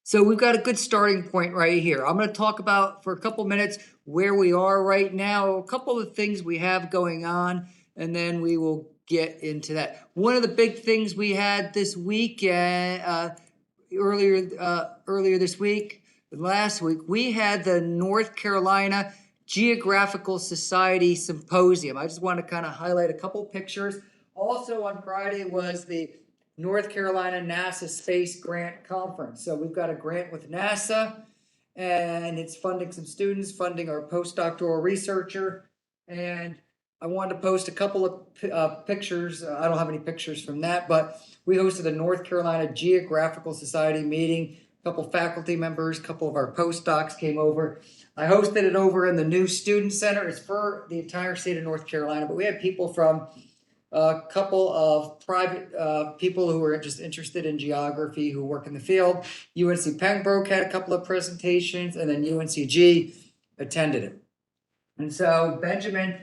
So we've got a good starting point right here. I'm going to talk about for a couple minutes where we are right now, a couple of things we have going on, and then we will get into that. One of the big things we had this week, earlier this week, last week, we had the North Carolina Geographical Society Symposium. I just want to kind of highlight a couple pictures. Also on Friday was the North Carolina NASA Space Grant Conference. So we've got a grant with NASA, and it's funding some students, funding our postdoctoral researcher. And I wanted to post a couple of pictures. I don't have any pictures from that, but we hosted a North Carolina Geographical Society meeting. A couple faculty members, a couple of our postdocs came over. I hosted it over in the new student center. It's for the entire state of North Carolina, but we had people from a couple of private people who were just interested in geography who work in the field. UNC Pembroke had a couple of presentations, and then UNCG attended it. And so Benjamin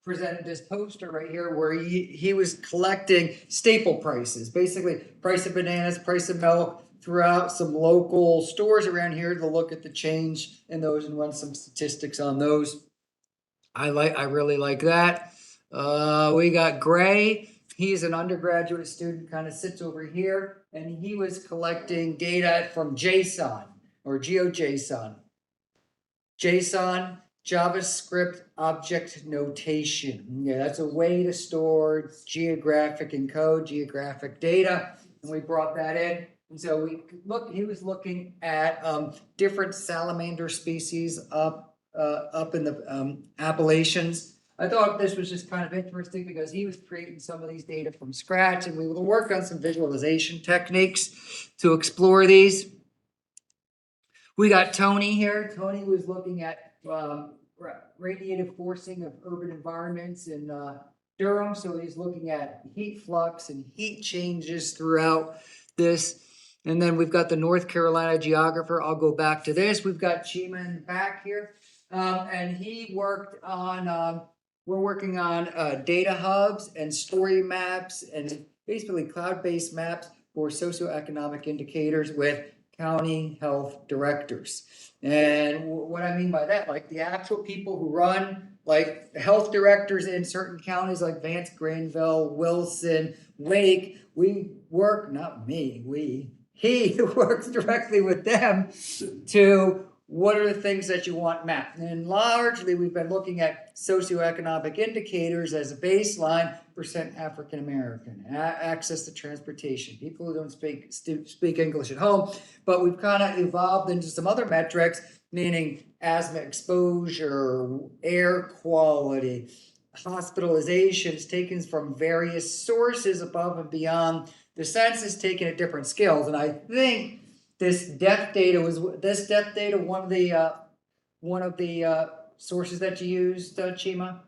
presented this poster right here where he was collecting staple prices, basically price of bananas, price of milk throughout some local stores around here to look at the change in those and run some statistics on those. I really like that. We got Gray. He's an undergraduate student, kind of sits over here, and he was collecting data from JSON or GeoJSON. JSON, JavaScript Object Notation. Yeah, that's a way to store geographic encode, geographic data, and we brought that in. And so he was looking at different salamander species up in the Appalachians. I thought this was just kind of interesting because he was creating some of these data from scratch, and we will work on some visualization techniques to explore these. We got Tony here. Tony was looking at radiative forcing of urban environments in Durham. So he's looking at heat flux and heat changes throughout this. And then we've got the North Carolina geographer. I'll go back to this. We've got Chima in the back here. And he worked on, we're working on data hubs and story maps and basically cloud-based maps for socioeconomic indicators with county health directors. And what I mean by that, like the actual people who run, like the health directors in certain counties like Vance, Granville, Wilson, Wake, we work, not me, he works directly with them to what are the things that you want mapped. And largely we've been looking at socioeconomic indicators as a baseline: percent African American, access to transportation, people who don't speak English at home. But we've kind of evolved into some other metrics, meaning asthma exposure, air quality, hospitalizations taken from various sources above and beyond the census, taken at different scales. And I think this death data one of the sources that you used, Chima?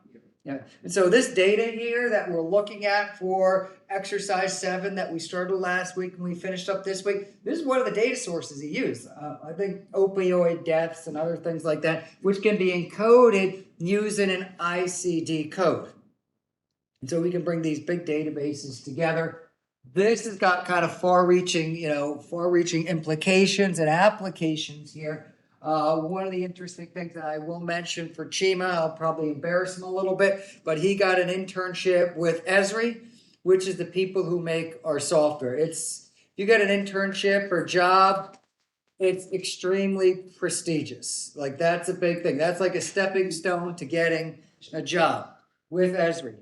Yeah. And so this data here that we're looking at for exercise 7 that we started last week and we finished up this week, this is one of the data sources he used. I think opioid deaths and other things like that, which can be encoded using an ICD code. And so we can bring these big databases together. This has got kind of far-reaching implications and applications here. One of the interesting things that I will mention for Chima, I'll probably embarrass him a little bit, but he got an internship with Esri, which is the people who make our software. You get an internship or job, it's extremely prestigious. Like that's a big thing. That's like a stepping stone to getting a job with Esri.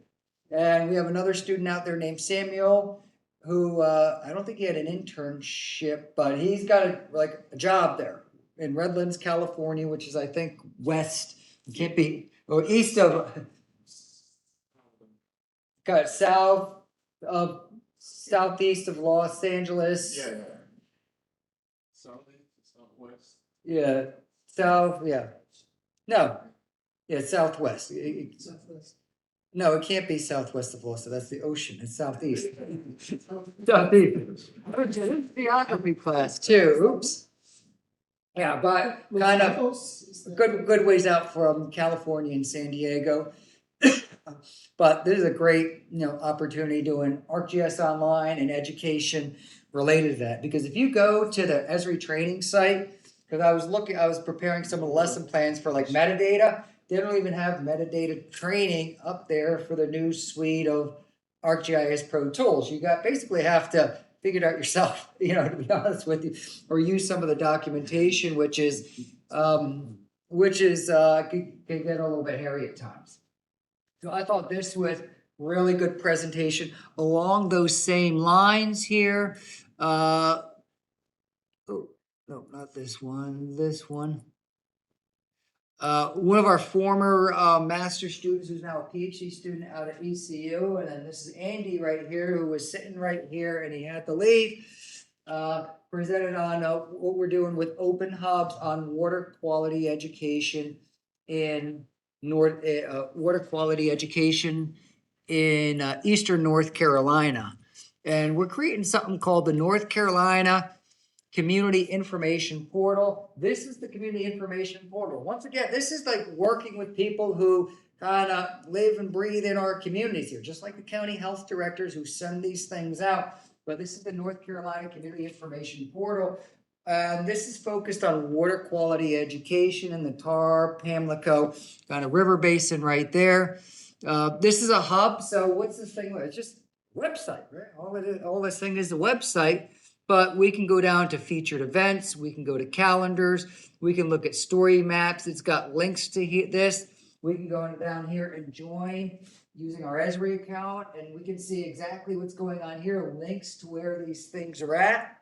And we have another student out there named Samuel, who I don't think he had an internship, but he's got a job there in Redlands, California, which is I think west, can't be, or east of, got southeast of Los Angeles. Yeah. Southwest. Yeah, no, yeah, southwest. Southwest. No, it can't be southwest of Los Angeles. That's the ocean. It's southeast. Southeast. Geography class too. Oops. Yeah, but kind of good ways out from California and San Diego. But this is a great opportunity doing ArcGIS Online and education related to that. Because if you go to the Esri training site, because I was preparing some of the lesson plans for like metadata. They don't even have metadata training up there for the new suite of ArcGIS Pro tools. You basically have to figure it out yourself, to be honest with you, or use some of the documentation, which can get a little bit hairy at times. So I thought this was really good presentation along those same lines here. Oh, no, not this one, this one. One of our former master students who's now a PhD student out at ECU, and then this is Andy right here who was sitting right here and he had to leave. Presented on what we're doing with open hubs on water quality education in Eastern North Carolina. And we're creating something called the North Carolina Community Information Portal. This is the Community Information Portal. Once again, this is like working with people who kind of live and breathe in our communities here, just like the county health directors who send these things out. But this is the North Carolina Community Information Portal. This is focused on water quality education in the Tar, Pamlico kind of river basin right there. This is a hub. So what's this thing? It's just a website, right? All this thing is a website. But we can go down to featured events. We can go to calendars. We can look at story maps. It's got links to this. We can go down here and join using our Esri account, and we can see exactly what's going on here, links to where these things are at.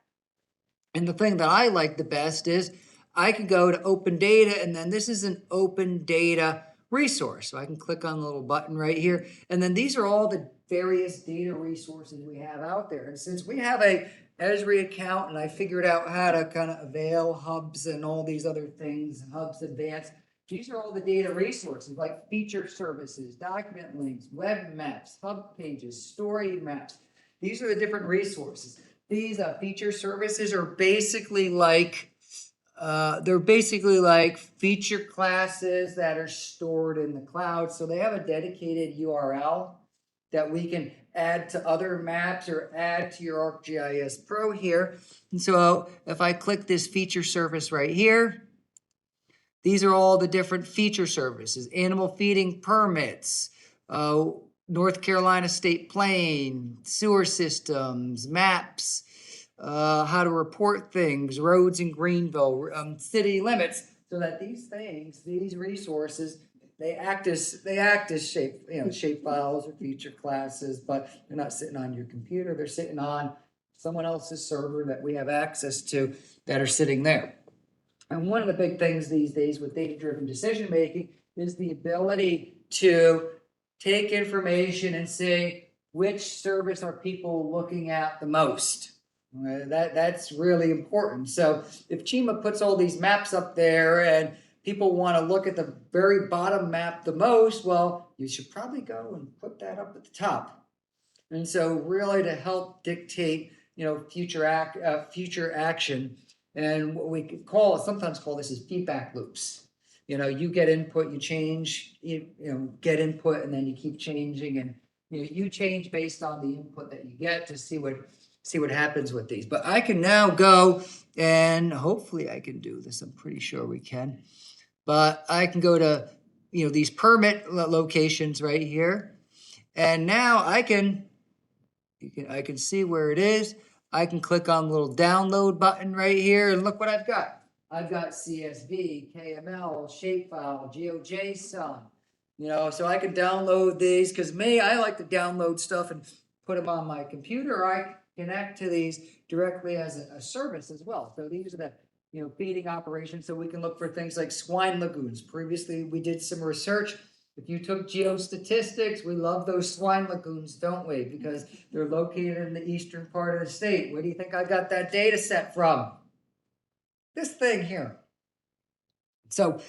And the thing that I like the best is I can go to open data, and then this is an open data resource. So I can click on the little button right here. And then these are all the various data resources we have out there. And since we have a Esri account and I figured out how to kind of avail hubs and all these other things, Hubs Advanced, these are all the data resources like feature services, document links, web maps, hub pages, story maps. These are the different resources. These feature services are basically like feature classes that are stored in the cloud. So they have a dedicated URL that we can add to other maps or add to your ArcGIS Pro here. And so if I click this feature service right here, these are all the different feature services: animal feeding permits, North Carolina State Plain, sewer systems, maps, how to report things, roads in Greenville, city limits, so that these resources, they act as shape files or feature classes, but they're not sitting on your computer. They're sitting on someone else's server that we have access to that are sitting there. And one of the big things these days with data-driven decision making is the ability to take information and say which service are people looking at the most. That's really important. So if Chima puts all these maps up there and people want to look at the very bottom map the most, well, you should probably go and put that up at the top. And so really to help dictate, future action, and what we could sometimes call this is feedback loops. You get input, you change, get input, and then you keep changing, and you change based on the input that you get to see what happens with these. But I can now go, and hopefully I can do this. I'm pretty sure we can. But I can go to these permit locations right here, and now I can see where it is. I can click on the little download button right here, and look what I've got. I've got CSV, KML, shapefile, GeoJSON. So I can download these, because I like to download stuff and put them on my computer, or I connect to these directly as a service as well. So these are the feeding operations. So we can look for things like swine lagoons. Previously, we did some research. If you took geostatistics, we love those swine lagoons, don't we? Because they're located in the eastern part of the state. Where do you think I got that data set from? This thing here. So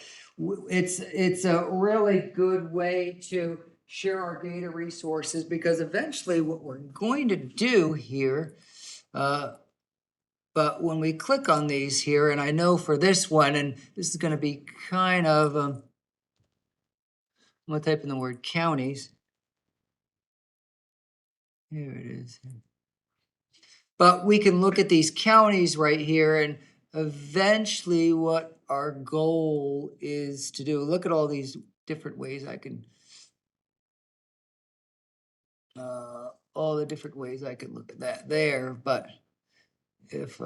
it's a really good way to share our data resources, because eventually what we're going to do here, but when we click on these here, and I know for this one, and this is going to be kind of, I'm going to type in the word counties. Here it is. But we can look at these counties right here, and eventually what our goal is to do. Look at all these different ways I can, all the different ways I could look at that there. But if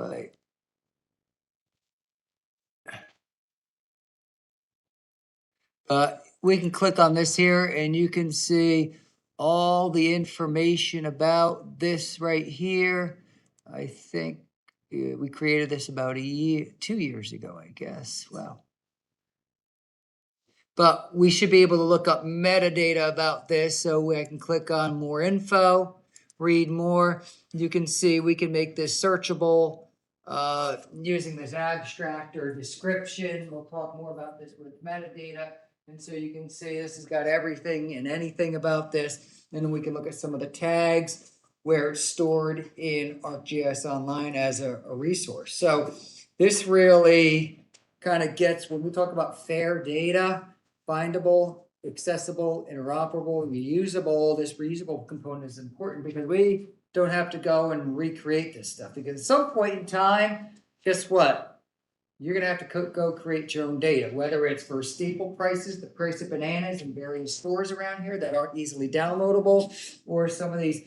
we can click on this here and you can see all the information about this right here. I think we created this about 2 years ago, I guess. Wow. But we should be able to look up metadata about this. So I can click on more info, read more. You can see we can make this searchable using this abstract or description. We'll talk more about this with metadata. And so you can see this has got everything and anything about this. And then we can look at some of the tags where it's stored in ArcGIS Online as a resource. So this really kind of gets, when we talk about fair data, findable, accessible, interoperable, reusable, this reusable component is important because we don't have to go and recreate this stuff. Because at some point in time, guess what? You're going to have to go create your own data, whether it's for staple prices, the price of bananas in various stores around here that aren't easily downloadable, or some of these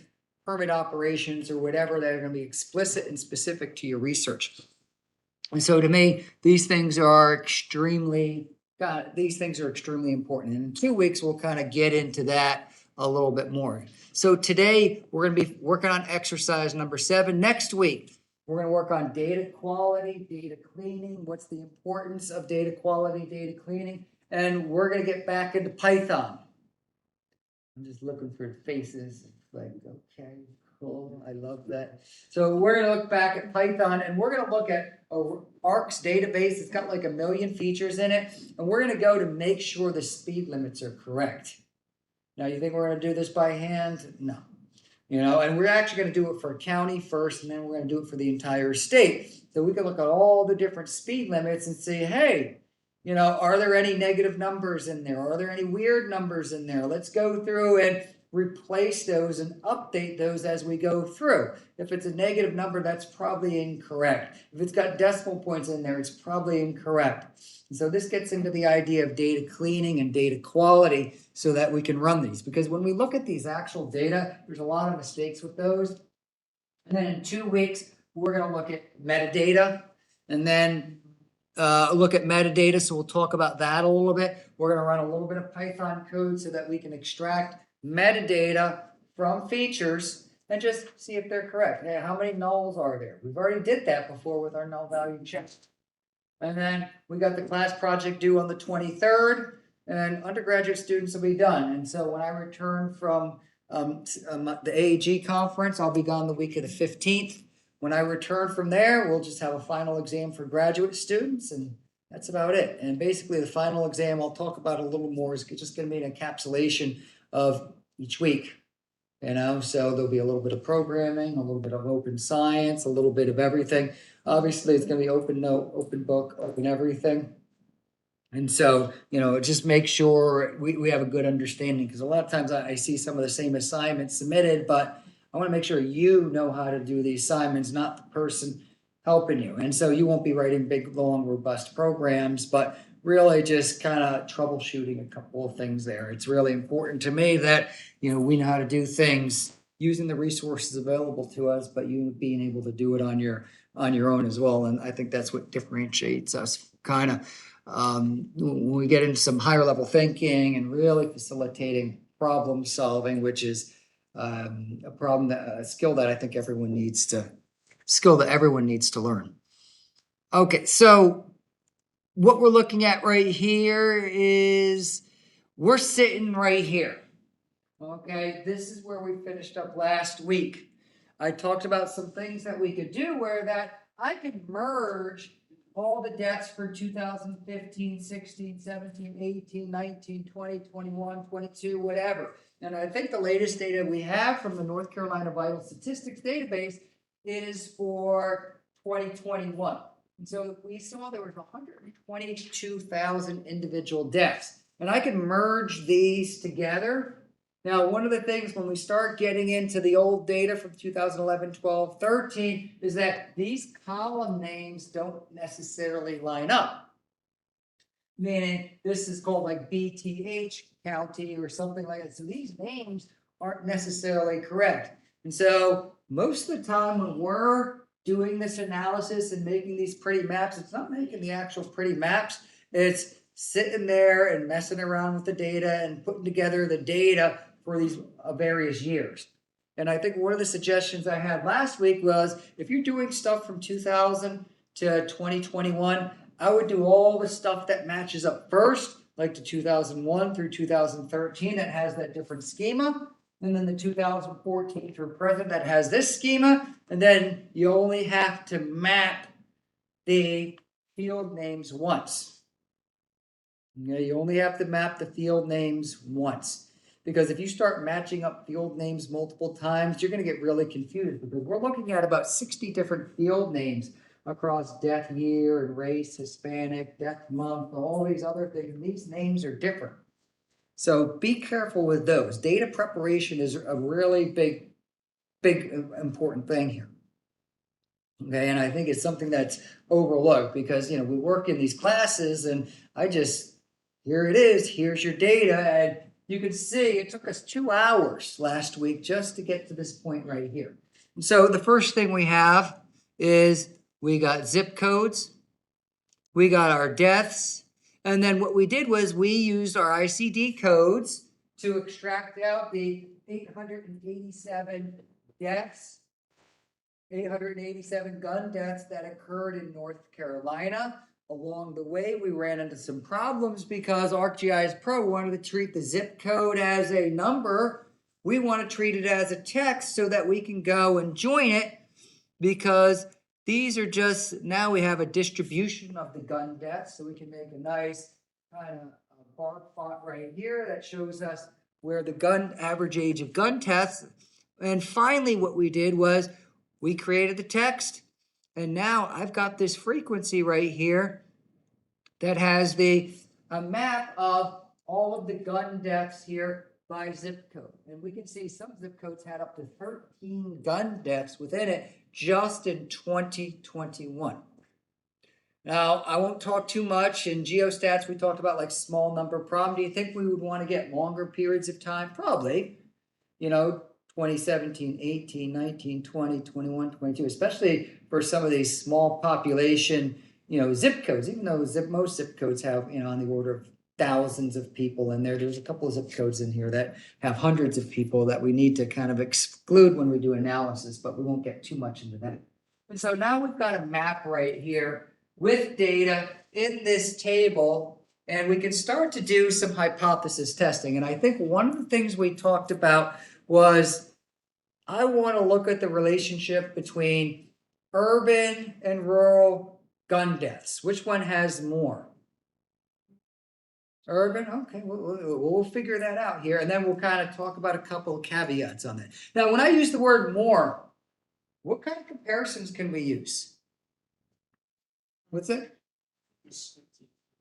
permit operations or whatever that are going to be explicit and specific to your research. And so to me, these things are extremely important. And in 2 weeks, we'll kind of get into that a little bit more. So today, we're going to be working on exercise number 7. Next week, we're going to work on data quality, data cleaning. What's the importance of data quality, data cleaning? And we're going to get back into Python. I'm just looking for faces. Like, okay, cool. I love that. So we're going to look back at Python, and we're going to look at ARC's database. It's got like 1 million features in it, and we're going to go to make sure the speed limits are correct. Now, you think we're going to do this by hand? No. And we're actually going to do it for a county first, and then we're going to do it for the entire state. So we can look at all the different speed limits and say, hey, are there any negative numbers in there? Are there any weird numbers in there? Let's go through and replace those and update those as we go through. If it's a negative number, that's probably incorrect. If it's got decimal points in there, it's probably incorrect. And so this gets into the idea of data cleaning and data quality so that we can run these. Because when we look at these actual data, there's a lot of mistakes with those. And then in 2 weeks, we're going to look at metadata and then look at metadata. So we'll talk about that a little bit. We're going to run a little bit of Python code so that we can extract metadata from features and just see if they're correct. Hey, how many nulls are there? We've already did that before with our null value check. And then we got the class project due on the 23rd, and undergraduate students will be done. And so when I return from the AAG conference, I'll be gone the week of the 15th. When I return from there, we'll just have a final exam for graduate students, and that's about it. And basically the final exam, I'll talk about a little more, is just going to be an encapsulation of each week. So there'll be a little bit of programming, a little bit of open science, a little bit of everything. Obviously, it's going to be open note, open book, open everything. And so, just make sure we have a good understanding, because a lot of times I see some of the same assignments submitted, but I want to make sure you know how to do the assignments, not the person helping you. And so you won't be writing big, long, robust programs, but really just kind of troubleshooting a couple of things there. It's really important to me that, we know how to do things using the resources available to us, but you being able to do it on your own as well. And I think that's what differentiates us kind of when we get into some higher level thinking and really facilitating problem solving, which is a skill that I think everyone needs to learn. Okay, so what we're looking at right here is we're sitting right here. Okay, this is where we finished up last week. I talked about some things that we could do where that I could merge all the debts for 2015, 16, 17, 18, 19, 20, 21, 22, whatever. And I think the latest data we have from the North Carolina Vital Statistics database is for 2021. And so we saw there was 122,000 individual deaths. And I can merge these together Now, one of the things when we start getting into the old data from 2011, 12, 13 is that these column names don't necessarily line up. Meaning this is called like BTH County or something like that. So these names aren't necessarily correct. And so most of the time when we're doing this analysis and making these pretty maps, it's not making the actual pretty maps. It's sitting there and messing around with the data and putting together the data for these various years. And I think one of the suggestions I had last week was if you're doing stuff from 2000 to 2021, I would do all the stuff that matches up first, like the 2001 through 2013 that has that different schema, and then the 2014 through present that has this schema, and then you only have to map the field names once. Okay, you only have to map the field names once. Because if you start matching up field names multiple times, you're going to get really confused because we're looking at about 60 different field names across death year and race, Hispanic, death month, all these other things. These names are different. So be careful with those. Data preparation is a really big important thing here. Okay, and I think it's something that's overlooked because we work in these classes and here it is, here's your data, and you can see it took us 2 hours last week just to get to this point right here. And so the first thing we have is we got zip codes, we got our deaths, and then what we did was we used our ICD codes to extract out the 887 deaths, 887 gun deaths that occurred in North Carolina. Along the way, we ran into some problems because ArcGIS Pro wanted to treat the zip code as a number. We want to treat it as a text so that we can go and join it because these are just, now we have a distribution of the gun deaths. So we can make a nice kind of bar plot right here that shows us where the average age of gun deaths. And finally, what we did was we created the text. And now I've got this frequency right here that has a map of all of the gun deaths here by zip code. And we can see some zip codes had up to 13 gun deaths within it just in 2021. Now, I won't talk too much. In geostats, we talked about like small number problem. Do you think we would want to get longer periods of time? Probably. 2017, 18, 19, 20, 21, 22, especially for some of these small population, zip codes, even though most zip codes have, on the order of thousands of people in there. There's a couple of zip codes in here that have hundreds of people that we need to kind of exclude when we do analysis, but we won't get too much into that. And so now we've got a map right here with data in this table, and we can start to do some hypothesis testing. And I think one of the things we talked about was I want to look at the relationship between urban and rural gun deaths. Which one has more? Urban? Okay, we'll figure that out here. And then we'll kind of talk about a couple of caveats on that. Now, when I use the word more, what kind of comparisons can we use? What's it?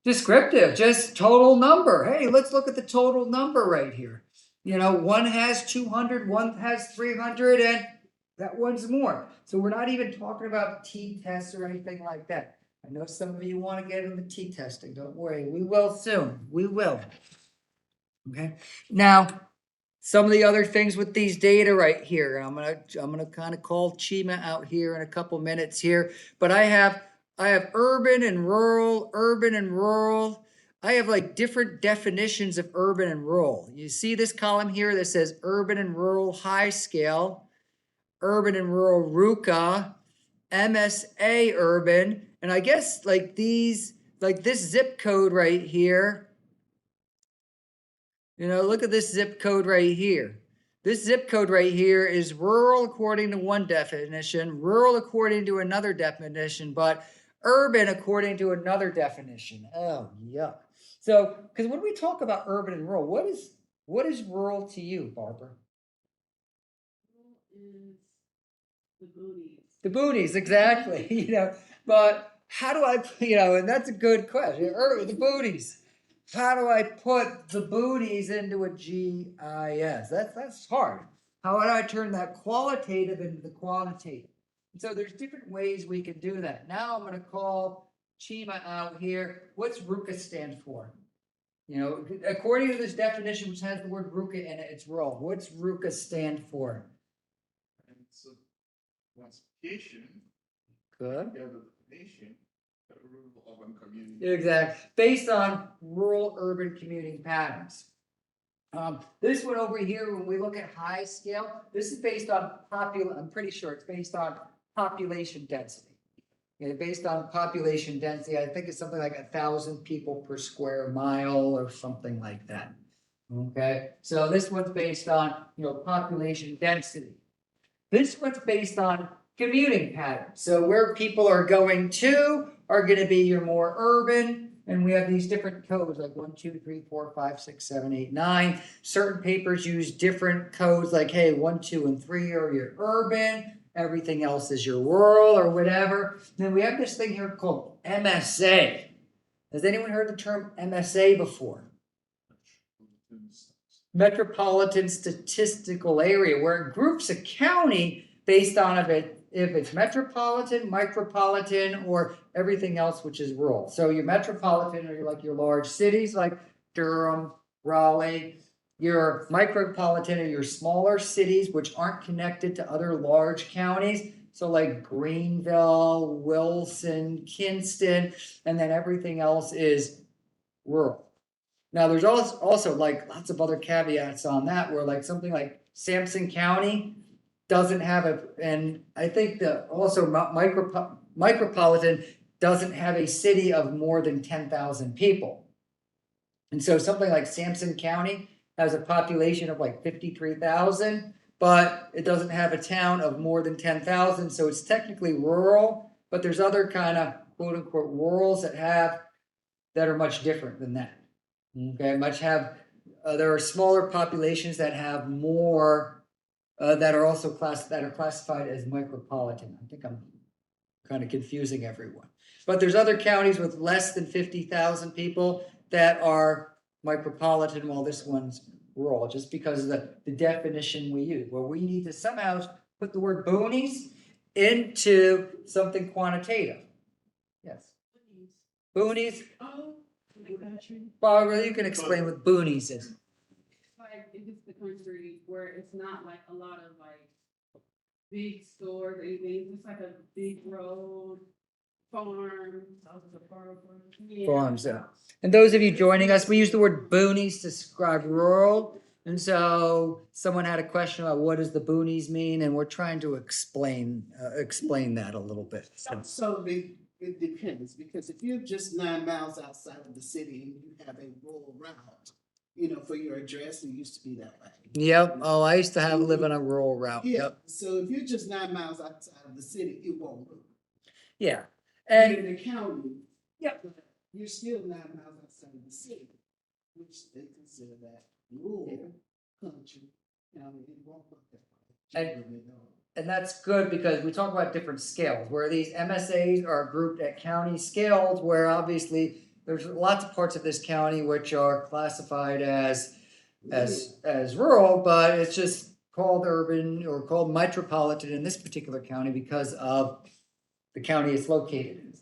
Descriptive, just total number. Hey, let's look at the total number right here. One has 200, one has 300, and that one's more. So we're not even talking about t-tests or anything like that. I know some of you want to get into t-testing. Don't worry, we will soon. We will. Okay. Now, some of the other things with these data right here, I'm gonna kind of call Chima out here in a couple minutes here, but I have urban and rural, I have like different definitions of urban and rural. You see this column here that says urban and rural high scale, urban and rural RUCA, MSA urban, and I guess like this zip code right here. Look at this zip code right here. This zip code right here is rural according to one definition, rural according to another definition, but urban according to another definition. Oh, yuck. So, because when we talk about urban and rural, what is rural to you, Barbara? Rural is the boonies. The boonies, exactly. But how do I, and that's a good question. The boonies. how do I put the boonies into a GIS? That's hard. How do I turn that qualitative into the quantitative? And so there's different ways we can do that. Now I'm gonna call Chima out here. What's RUCA stand for? You know, according to this definition, which has the word RUCA in it, it's rural. What's RUCA stand for? And so classification, Good. yeah, the definition, rural urban community. Exactly. Based on rural urban commuting patterns. This one over here, when we look at high scale, this is based on I'm pretty sure it's based on population density. Okay, based on population density, I think it's something like 1,000 people per square mile or something like that. Okay, so this one's based on, population density. This one's based on commuting patterns. So where people are going to are going to be your more urban, and we have these different codes like 1, 2, 3, 4, 5, 6, 7, 8, 9. Certain papers use different codes like, hey, 1, 2, and 3 are your urban. Everything else is your rural or whatever. And then we have this thing here called MSA. Has anyone heard the term MSA before? Metropolitan Statistical Area, where it groups a county based on if it's metropolitan, micropolitan, or everything else which is rural. So your metropolitan are like your large cities like Durham, Raleigh. Your micropolitan are your smaller cities which aren't connected to other large counties. So like Greenville, Wilson, Kinston, and then everything else is rural. Now there's also like lots of other caveats on that where like something like Sampson County doesn't have and I think that also micropolitan doesn't have a city of more than 10,000 people. And so something like Sampson County has a population of like 53,000, but it doesn't have a town of more than 10,000. So it's technically rural, but there's other kind of quote unquote rurals that are much different than that. Okay, there are smaller populations that have more that are also classified as micropolitan. I think I'm kind of confusing everyone. But there's other counties with less than 50,000 people that are micropolitan, while this one's rural, just because of the definition we use. Well, we need to somehow put the word boonies into something quantitative. Yes. Boonies. Oh, the country. Barbara, you can explain what boonies is. Like, if it's the country where it's not like a lot of like big stores or anything, it's just like a big road, farm. Yeah. Farms, yeah. And those of you joining us, we use the word boonies to describe rural. And so someone had a question about what does the boonies mean, and we're trying to explain that a little bit. So it depends, because if you're just 9 miles outside of the city and you have a rural route, for your address, it used to be that way. Yep. Oh, I used to live on a rural route. Yeah. Yep. So if you're just 9 miles outside of the city, it won't work. Yeah. And And in the county, Yep. you're still 9 miles outside of the city, which they consider that rural country. It won't work that way. And that's good because we talk about different scales, where these MSAs are grouped at county scales, where obviously there's lots of parts of this county which are classified as rural, but it's just called urban or called metropolitan in this particular county because of the county it's located in.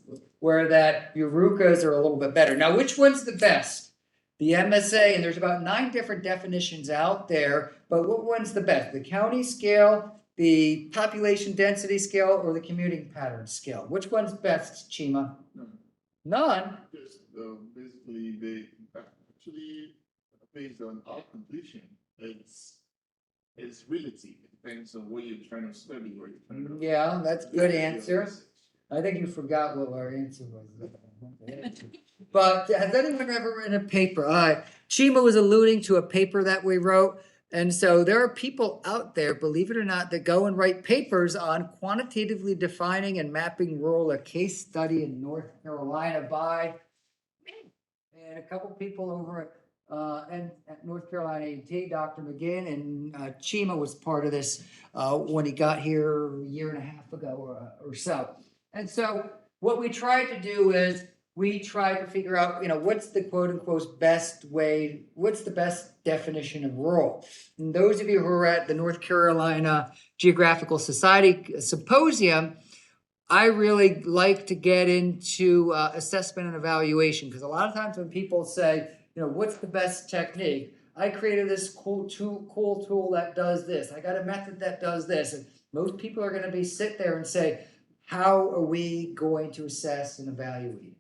Where that your RUCAs are a little bit better. Now, which one's the best? The MSA, and there's about 9 different definitions out there, but what one's the best? The county scale, the population density scale, or the commuting pattern scale? Which one's best, Chima? None? Because basically they actually based on our conclusion, it's relative. It depends on what you're trying to study, what you're trying to. Yeah, that's a good answer. I think you forgot what our answer was. But has anyone ever written a paper? Chima was alluding to a paper that we wrote. And so there are people out there, believe it or not, that go and write papers on quantitatively defining and mapping rural, a case study in North Carolina by me and a couple people over at North Carolina A&T, Dr. McGinn, and Chima was part of this when he got here a year and a half ago or so. And so what we tried to do is we tried to figure out, what's the quote unquote best way, what's the best definition of rural? And those of you who are at the North Carolina Geographical Society Symposium, I really like to get into assessment and evaluation, because a lot of times when people say, what's the best technique? I created this cool tool that does this. I got a method that does this. And most people are going to sit there and say, how are we going to assess and evaluate?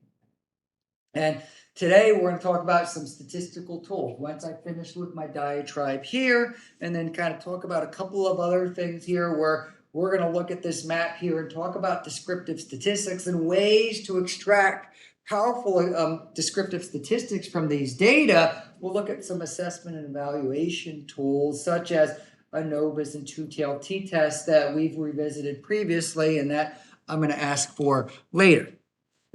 And today we're going to talk about some statistical tools. Once I finish with my diatribe here, and then kind of talk about a couple of other things here where we're going to look at this map here and talk about descriptive statistics and ways to extract powerful descriptive statistics from these data. We'll look at some assessment and evaluation tools such as ANOVAs and two-tailed t-tests that we've revisited previously and that I'm going to ask for later.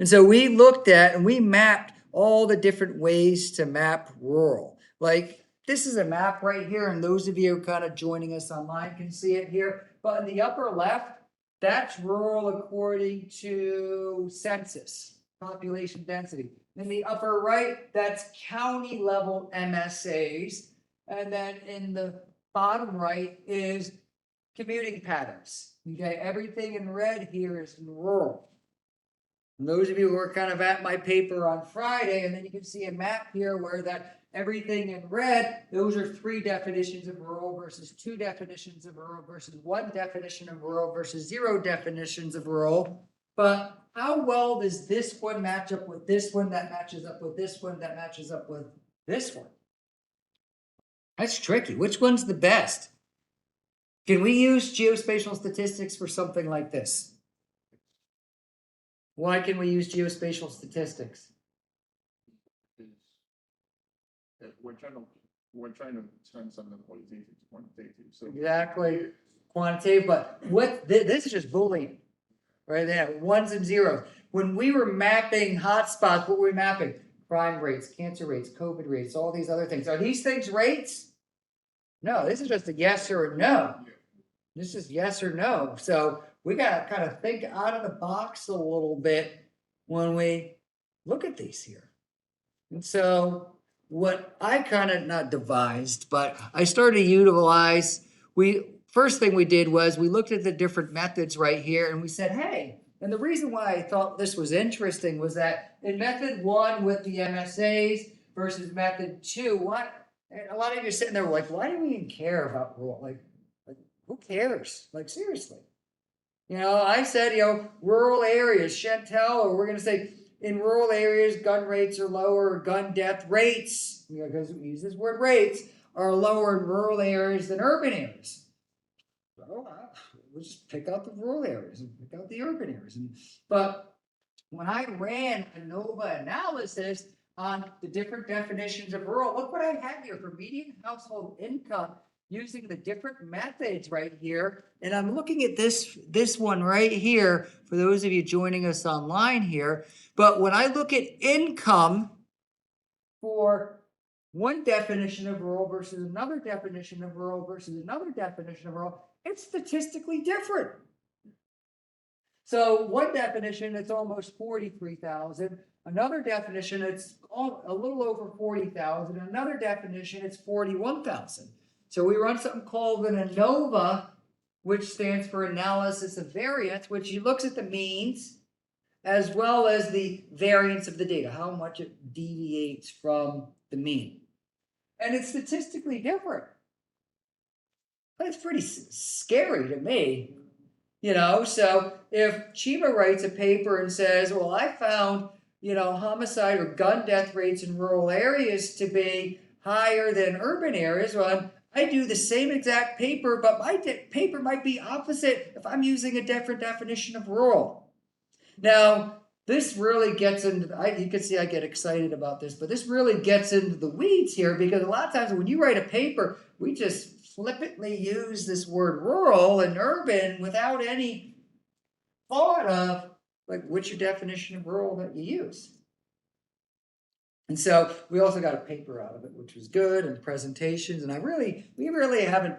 And so we looked at and we mapped all the different ways to map rural. Like this is a map right here, and those of you kind of joining us online can see it here. But in the upper left, that's rural according to census, population density. In the upper right, that's county level MSAs. And then in the bottom right is commuting patterns. Okay, everything in red here is in rural. And those of you who are kind of at my paper on Friday, and then you can see a map here where that everything in red, those are 3 definitions of rural versus 2 definitions of rural versus 1 definition of rural versus 0 definitions of rural. But how well does this one match up with this one that matches up with this one that matches up with this one? That's tricky. Which one's the best? Can we use geospatial statistics for something like this? Why can we use geospatial statistics? We're trying to turn something qualitative to quantitative. So Exactly, quantitative, but this is just Boolean, right there, ones and zeros. When we were mapping hotspots, what were we mapping? Crime rates, cancer rates, COVID rates, all these other things. Are these things rates? No, this is just a yes or a no. This is yes or no. So we got to kind of think out of the box a little bit when we look at these here. And so what I kind of not devised, but I started to utilize, first thing we did was we looked at the different methods right here and we said, hey, and the reason why I thought this was interesting was that in method 1 with the MSAs versus method 2, a lot of you are sitting there like, why do we even care about rural? Like who cares? Like seriously. I said, rural areas, Chantel, or we're going to say in rural areas, gun rates are lower, gun death rates, because we use this word rates, are lower in rural areas than urban areas. So we'll just pick out the rural areas and pick out the urban areas. But when I ran ANOVA analysis on the different definitions of rural, look what I have here for median household income using the different methods right here. And I'm looking at this one right here for those of you joining us online here. But when I look at income for one definition of rural versus another definition of rural versus another definition of rural, it's statistically different. So one definition, it's almost 43,000. Another definition, it's a little over 40,000. Another definition, it's 41,000. So we run something called an ANOVA, which stands for analysis of variance, which looks at the means as well as the variance of the data, how much it deviates from the mean. And it's statistically different. That's pretty scary to me. So if Chima writes a paper and says, well, I found, homicide or gun death rates in rural areas to be higher than urban areas, well, I do the same exact paper, but my paper might be opposite if I'm using a different definition of rural. Now, this really gets into, you can see I get excited about this, but this really gets into the weeds here because a lot of times when you write a paper, we just flippantly use this word rural and urban without any thought of what's your definition of rural that you use. And so we also got a paper out of it, which was good, and presentations. And we really haven't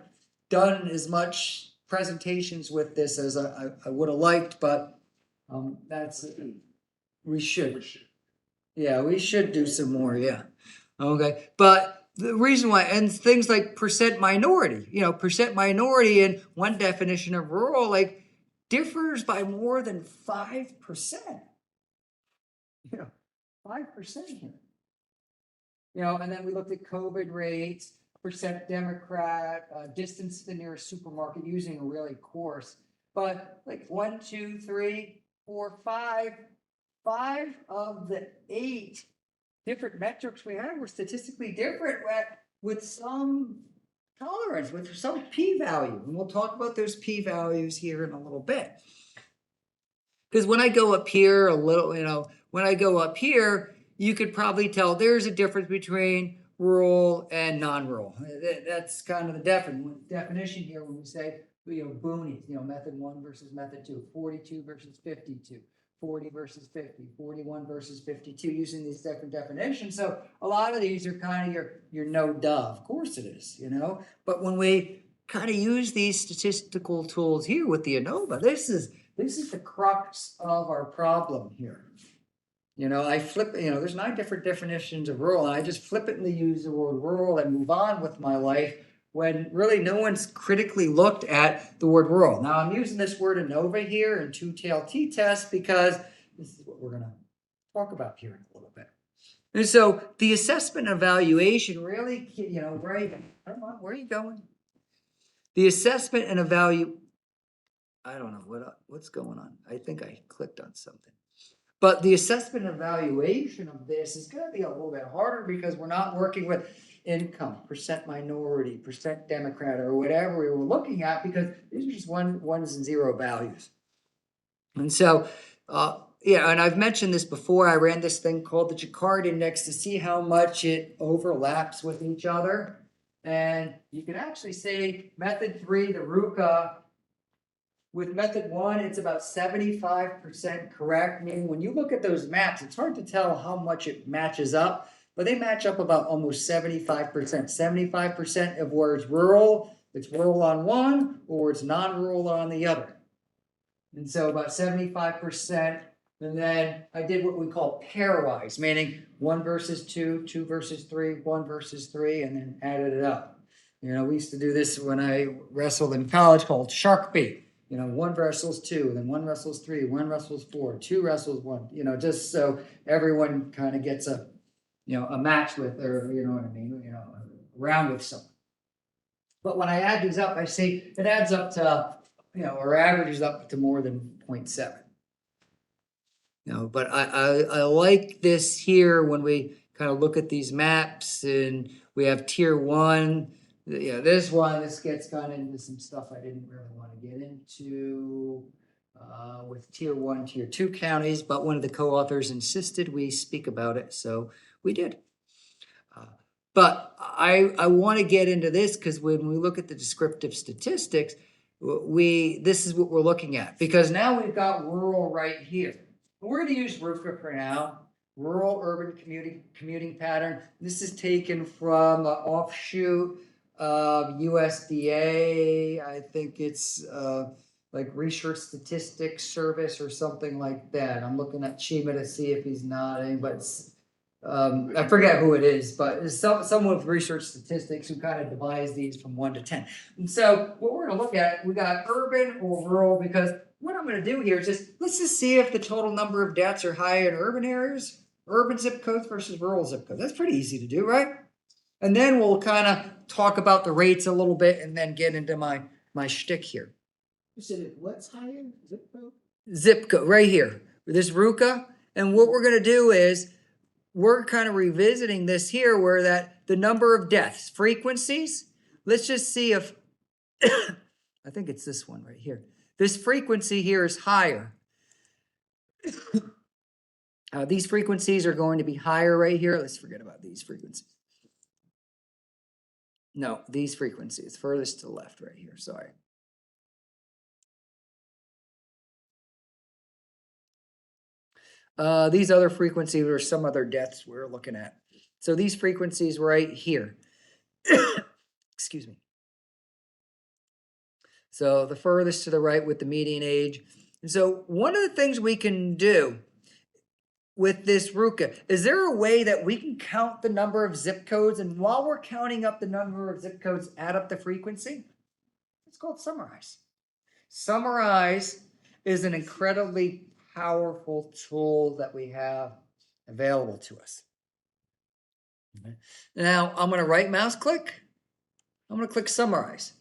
done as much presentations with this as I would have liked, but we should. Yeah, we should do some more, yeah. Okay, but the reason why, and things like percent minority, percent minority in one definition of rural, like differs by more than 5%. 5% here. And then we looked at COVID rates, percent Democrat, distance to the nearest supermarket using a really coarse. But like 1, 2, 3, 4, 5 of the 8 different metrics we had were statistically different with some tolerance, with some p-value. And we'll talk about those p-values here in a little bit. Because when I go up here a little, when I go up here, you could probably tell there's a difference between rural and non-rural. That's kind of the definition here when we say, boonies, method 1 versus method 2, 42 versus 52, 40 versus 50, 41 versus 52, using these different definitions. So a lot of these are kind of your no duh. Of course it is, But when we kind of use these statistical tools here with the ANOVA, this is the crux of our problem here. I flip, there's 9 different definitions of rural, and I just flippantly use the word rural and move on with my life when really no one's critically looked at the word rural. Now, I'm using this word ANOVA here in two-tail t-test because this is what we're going to talk about here in a little bit. And so the assessment and evaluation really, right, come on, where are you going? The assessment and evaluation, I don't know what's going on. I think I clicked on something. But the assessment and evaluation of this is going to be a little bit harder because we're not working with income, percent minority, percent Democrat, or whatever we were looking at, because these are just ones and zero values. And so, and I've mentioned this before. I ran this thing called the Jaccard Index to see how much it overlaps with each other. And you can actually say method 3, the RUCA, with method 1, it's about 75% correct. Meaning when you look at those maps, it's hard to tell how much it matches up, but they match up about almost 75%. 75% of where it's rural on one, or it's non-rural on the other. And so about 75%. And then I did what we call pairwise, meaning 1 versus 2, 2 versus 3, 1 versus 3, and then added it up. We used to do this when I wrestled in college, called shark bait. 1 wrestles 2, then 1 wrestles 3, 1 wrestles 4, 2 wrestles 1, just so everyone kind of gets a match with, or a round with someone. But when I add these up, I see it adds up to, or averages up to more than 0.7. But I like this here when we kind of look at these maps, and we have tier 1. This gets kind of into some stuff I didn't really want to get into with tier 1, tier 2 counties, but one of the co-authors insisted we speak about it, so we did. But I want to get into this because when we look at the descriptive statistics, this is what we're looking at, because now we've got rural right here. We're going to use RUCA for now. Rural urban commuting pattern. This is taken from offshoot USDA. I think it's like Research Statistics Service or something like that. I'm looking at Chima to see if he's nodding, but I forget who it is, but it's someone with Research Statistics who kind of divides these from 1 to 10. And so what we're going to look at, we got urban or rural, because what I'm going to do here is let's just see if the total number of deaths are higher in urban areas, urban zip codes versus rural zip codes. That's pretty easy to do, right? And then we'll kind of talk about the rates a little bit and then get into my shtick here. You said what's higher? Zip code? Zip code, right here. This RUCA. And what we're going to do is we're kind of revisiting this here where the number of deaths, frequencies, let's just see if, I think it's this one right here. This frequency here is higher. These frequencies are going to be higher right here. Let's forget about these frequencies. No, these frequencies, furthest to the left right here, sorry. These other frequencies are some other deaths we're looking at. So these frequencies right here. Excuse me. So the furthest to the right with the median age. And so one of the things we can do with this RUCA, is there a way that we can count the number of zip codes, and while we're counting up the number of zip codes, add up the frequency? It's called Summarize. Summarize is an incredibly powerful tool that we have available to us. Now, I'm going to right mouse click. I'm going to click Summarize.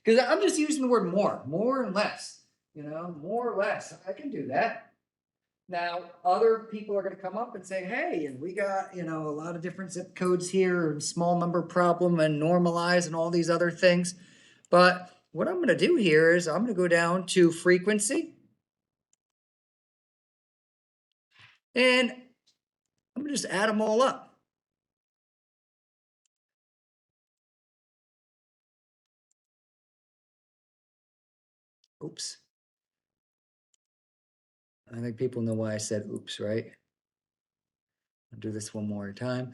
Because I'm just using the word more and less. More or less. I can do that. Now, other people are going to come up and say, hey, and we got, a lot of different zip codes here, and small number problem, and normalize, and all these other things. But what I'm going to do here is I'm going to go down to frequency. And I'm going to just add them all up. Oops. I think people know why I said oops, right? I'll do this one more time.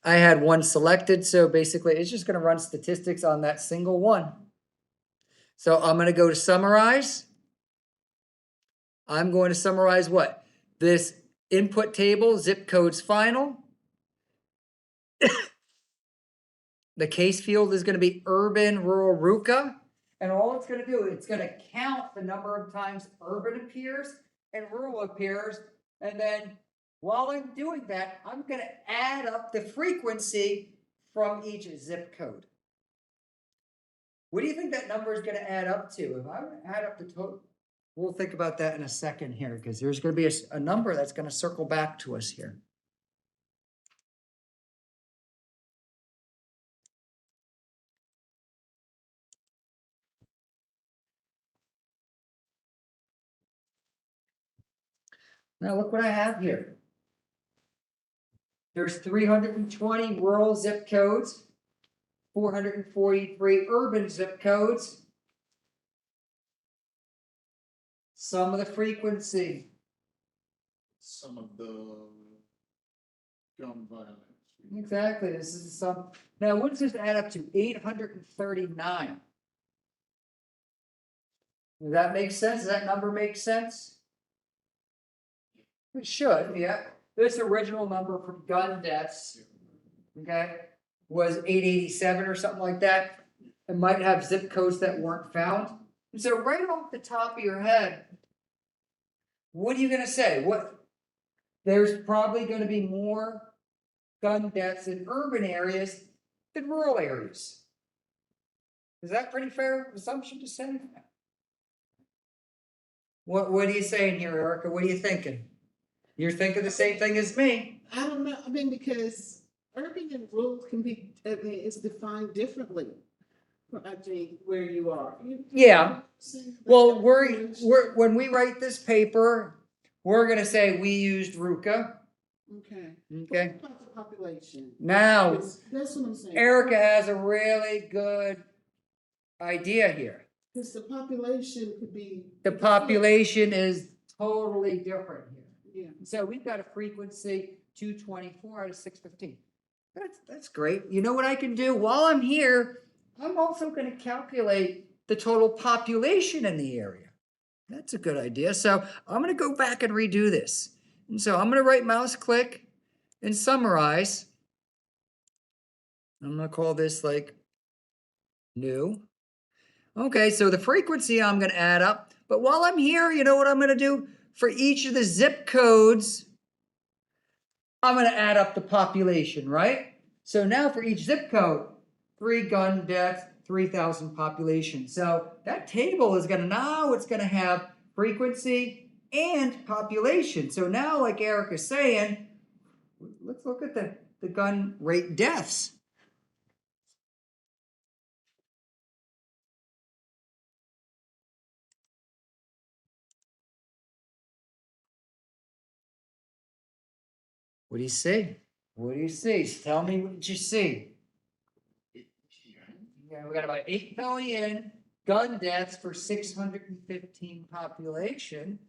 I had one selected, so basically it's just going to run statistics on that single one. So I'm going to go to Summarize. I'm going to summarize what? This input table, zip codes final. The case field is going to be urban, rural, RUCA. And all it's going to do, it's going to count the number of times urban appears and rural appears. And then while I'm doing that, I'm going to add up the frequency from each zip code. What do you think that number is going to add up to? If I were to add up the total, we'll think about that in a second here, because there's going to be a number that's going to circle back to us here. Now look what I have here. There's 320 rural zip codes, 443 urban zip codes. Sum of the frequency. Some of the gun violence. Exactly, this is some. Now, what does this add up to? 839. Does that make sense? Does that number make sense? It should, yeah. This original number for gun deaths, okay, was 887 or something like that. It might have zip codes that weren't found. And so right off the top of your head, what are you going to say? There's probably going to be more gun deaths in urban areas than rural areas. Is that pretty fair assumption to say? What are you saying here, Erica? What are you thinking? You're thinking the same thing as me. I don't know, because urban and rural can be, it's defined differently. I think where you are. Yeah. Well, when we write this paper, we're going to say we used RUCA. Okay. Okay. What about the population? Now, That's what I'm saying. Erica has a really good idea here. Because the population could be. The population is totally different here. Yeah. So we've got a frequency 224 out of 615. That's great. You know what I can do? While I'm here, I'm also going to calculate the total population in the area. That's a good idea. So I'm going to go back and redo this. And so I'm going to right mouse click and Summarize. I'm going to call this like new. Okay, so the frequency I'm going to add up. But while I'm here, you know what I'm going to do? For each of the zip codes, I'm going to add up the population, right? So now for each zip code, 3 gun deaths, 3,000 population. So that table is going to have frequency and population. So now, like Eric is saying, let's look at the gun rate deaths. What do you see? What do you see? Tell me what you see. Yeah, we got about 8 million gun deaths for 615 population.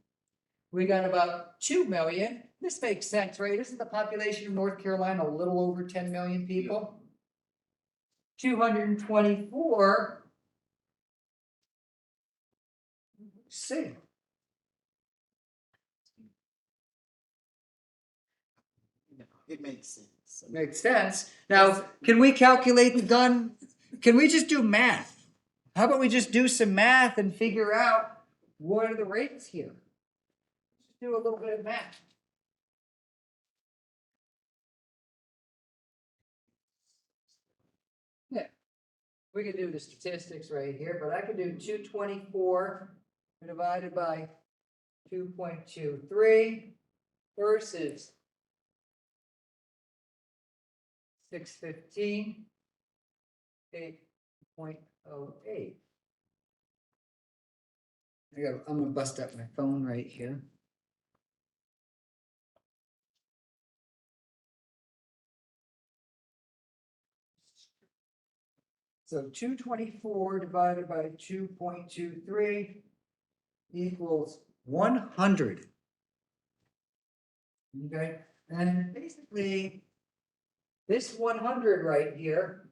We got about 2 million. This makes sense, right? Isn't the population of North Carolina a little over 10 million people? 224. See. It makes sense. Makes sense. Now, can we calculate the gun? Can we just do math? How about we just do some math and figure out what are the rates here? Just do a little bit of math. Yeah, we could do the statistics right here, but I could do 224 divided by 2.23 versus 615, 8.08. I'm gonna bust up my phone right here. So 224 divided by 2.23 equals 100. Okay, and basically, this 100 right here.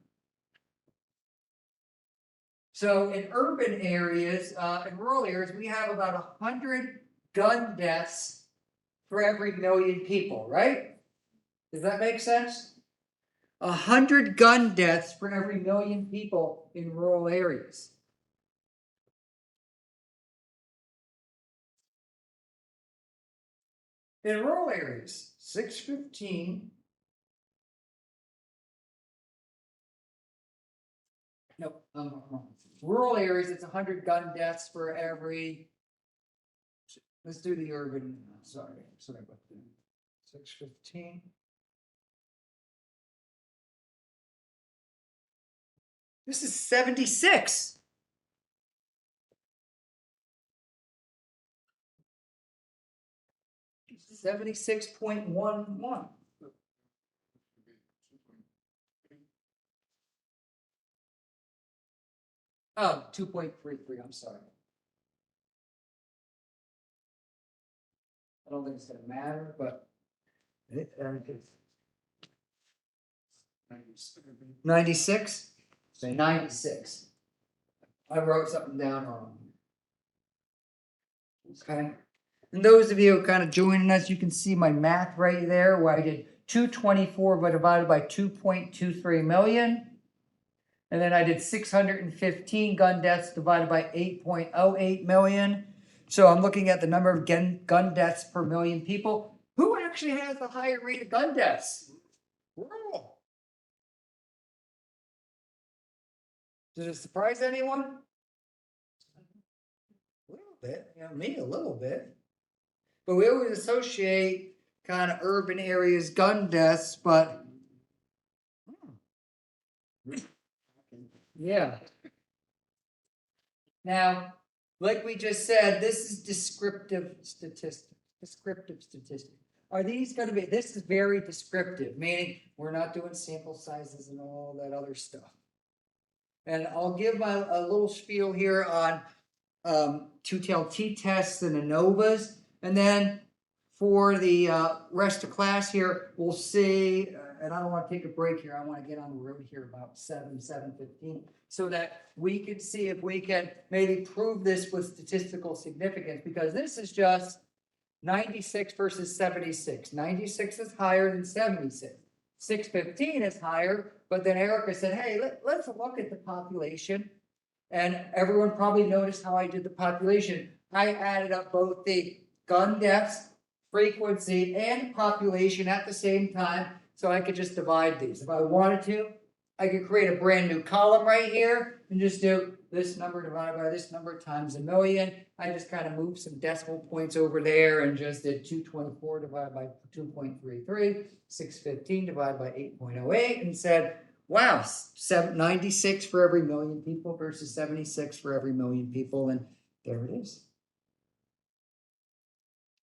So in urban areas, in rural areas, we have about 100 gun deaths for every million people, right? Does that make sense? 100 gun deaths for every million people in rural areas. In rural areas, 615. Nope, I'm wrong. Rural areas, it's 100 gun deaths for every. Let's do the urban. Sorry about that. 615. This is 76. $76.11. Oh, 2.33, I'm sorry. I don't think it's gonna matter, but. 96? Say 96. I wrote something down wrong. Okay. And those of you kind of joining us, you can see my math right there where I did 224 divided by 2.23 million. And then I did 615 gun deaths divided by 8.08 million. So I'm looking at the number of gun deaths per million people. Who actually has the higher rate of gun deaths? Rural. Does it surprise anyone? A little bit, me a little bit. But we always associate kind of urban areas gun deaths, but yeah. Now, like we just said, this is descriptive statistics. Are these going to be, this is very descriptive, meaning we're not doing sample sizes and all that other stuff. And I'll give a little spiel here on two-tailed t-tests and ANOVAs. And then for the rest of class here, we'll see, and I don't want to take a break here. I want to get on the road here about 7:15, so that we can see if we can maybe prove this with statistical significance, because this is just 96 versus 76. 96 is higher than 76. 615 is higher, but then Erica said, hey, let's look at the population. And everyone probably noticed how I did the population. I added up both the gun deaths, frequency, and population at the same time, so I could just divide these. If I wanted to, I could create a brand new column right here and just do this number divided by this number times a million. I just kind of moved some decimal points over there and just did 224 divided by 2.33, 615 divided by 8.08, and said, wow, 96 for every million people versus 76 for every million people, and there it is.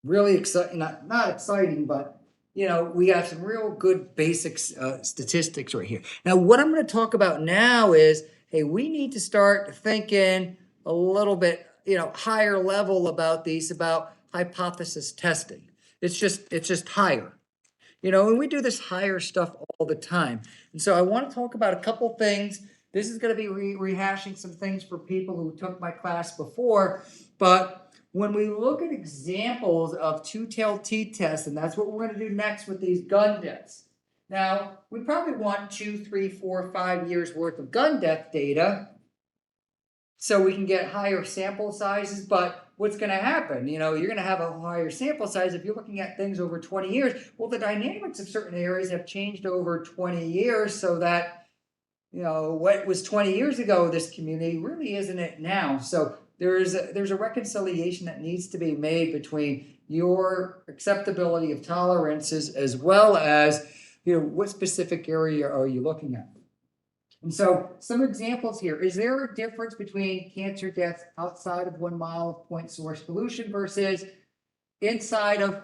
Really exciting, not exciting, but we got some real good basic statistics right here. Now, what I'm going to talk about now is, hey, we need to start thinking a little bit, higher level about hypothesis testing. It's just higher. And we do this higher stuff all the time. And so I want to talk about a couple things. This is going to be rehashing some things for people who took my class before, but when we look at examples of two-tailed t-tests, and that's what we're going to do next with these gun deaths, Now, we probably want 2, 3, 4, 5 years worth of gun death data so we can get higher sample sizes, but what's going to happen? You're going to have a higher sample size if you're looking at things over 20 years. Well, the dynamics of certain areas have changed over 20 years so that, what was 20 years ago, this community really isn't it now. So there's a reconciliation that needs to be made between your acceptability of tolerances as well as, what specific area are you looking at? And so some examples here. Is there a difference between cancer deaths outside of 1 mile of point source pollution versus inside an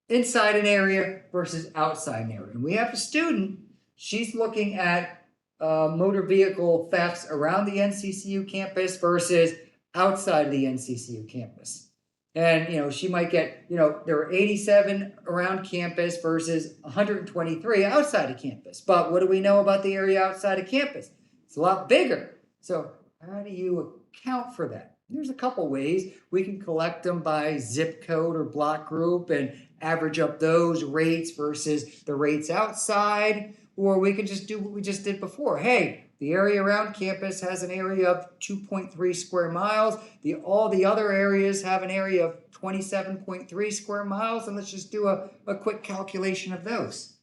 area versus outside an area? And we have a student, she's looking at motor vehicle thefts around the NCCU campus versus outside of the NCCU campus. And, she might get, there are 87 around campus versus 123 outside of campus. But what do we know about the area outside of campus? It's a lot bigger. So how do you account for that? There's a couple ways. We can collect them by zip code or block group and average up those rates versus the rates outside. Or we can just do what we just did before. Hey, the area around campus has an area of 2.3 square miles. All the other areas have an area of 27.3 square miles. And let's just do a quick calculation of those.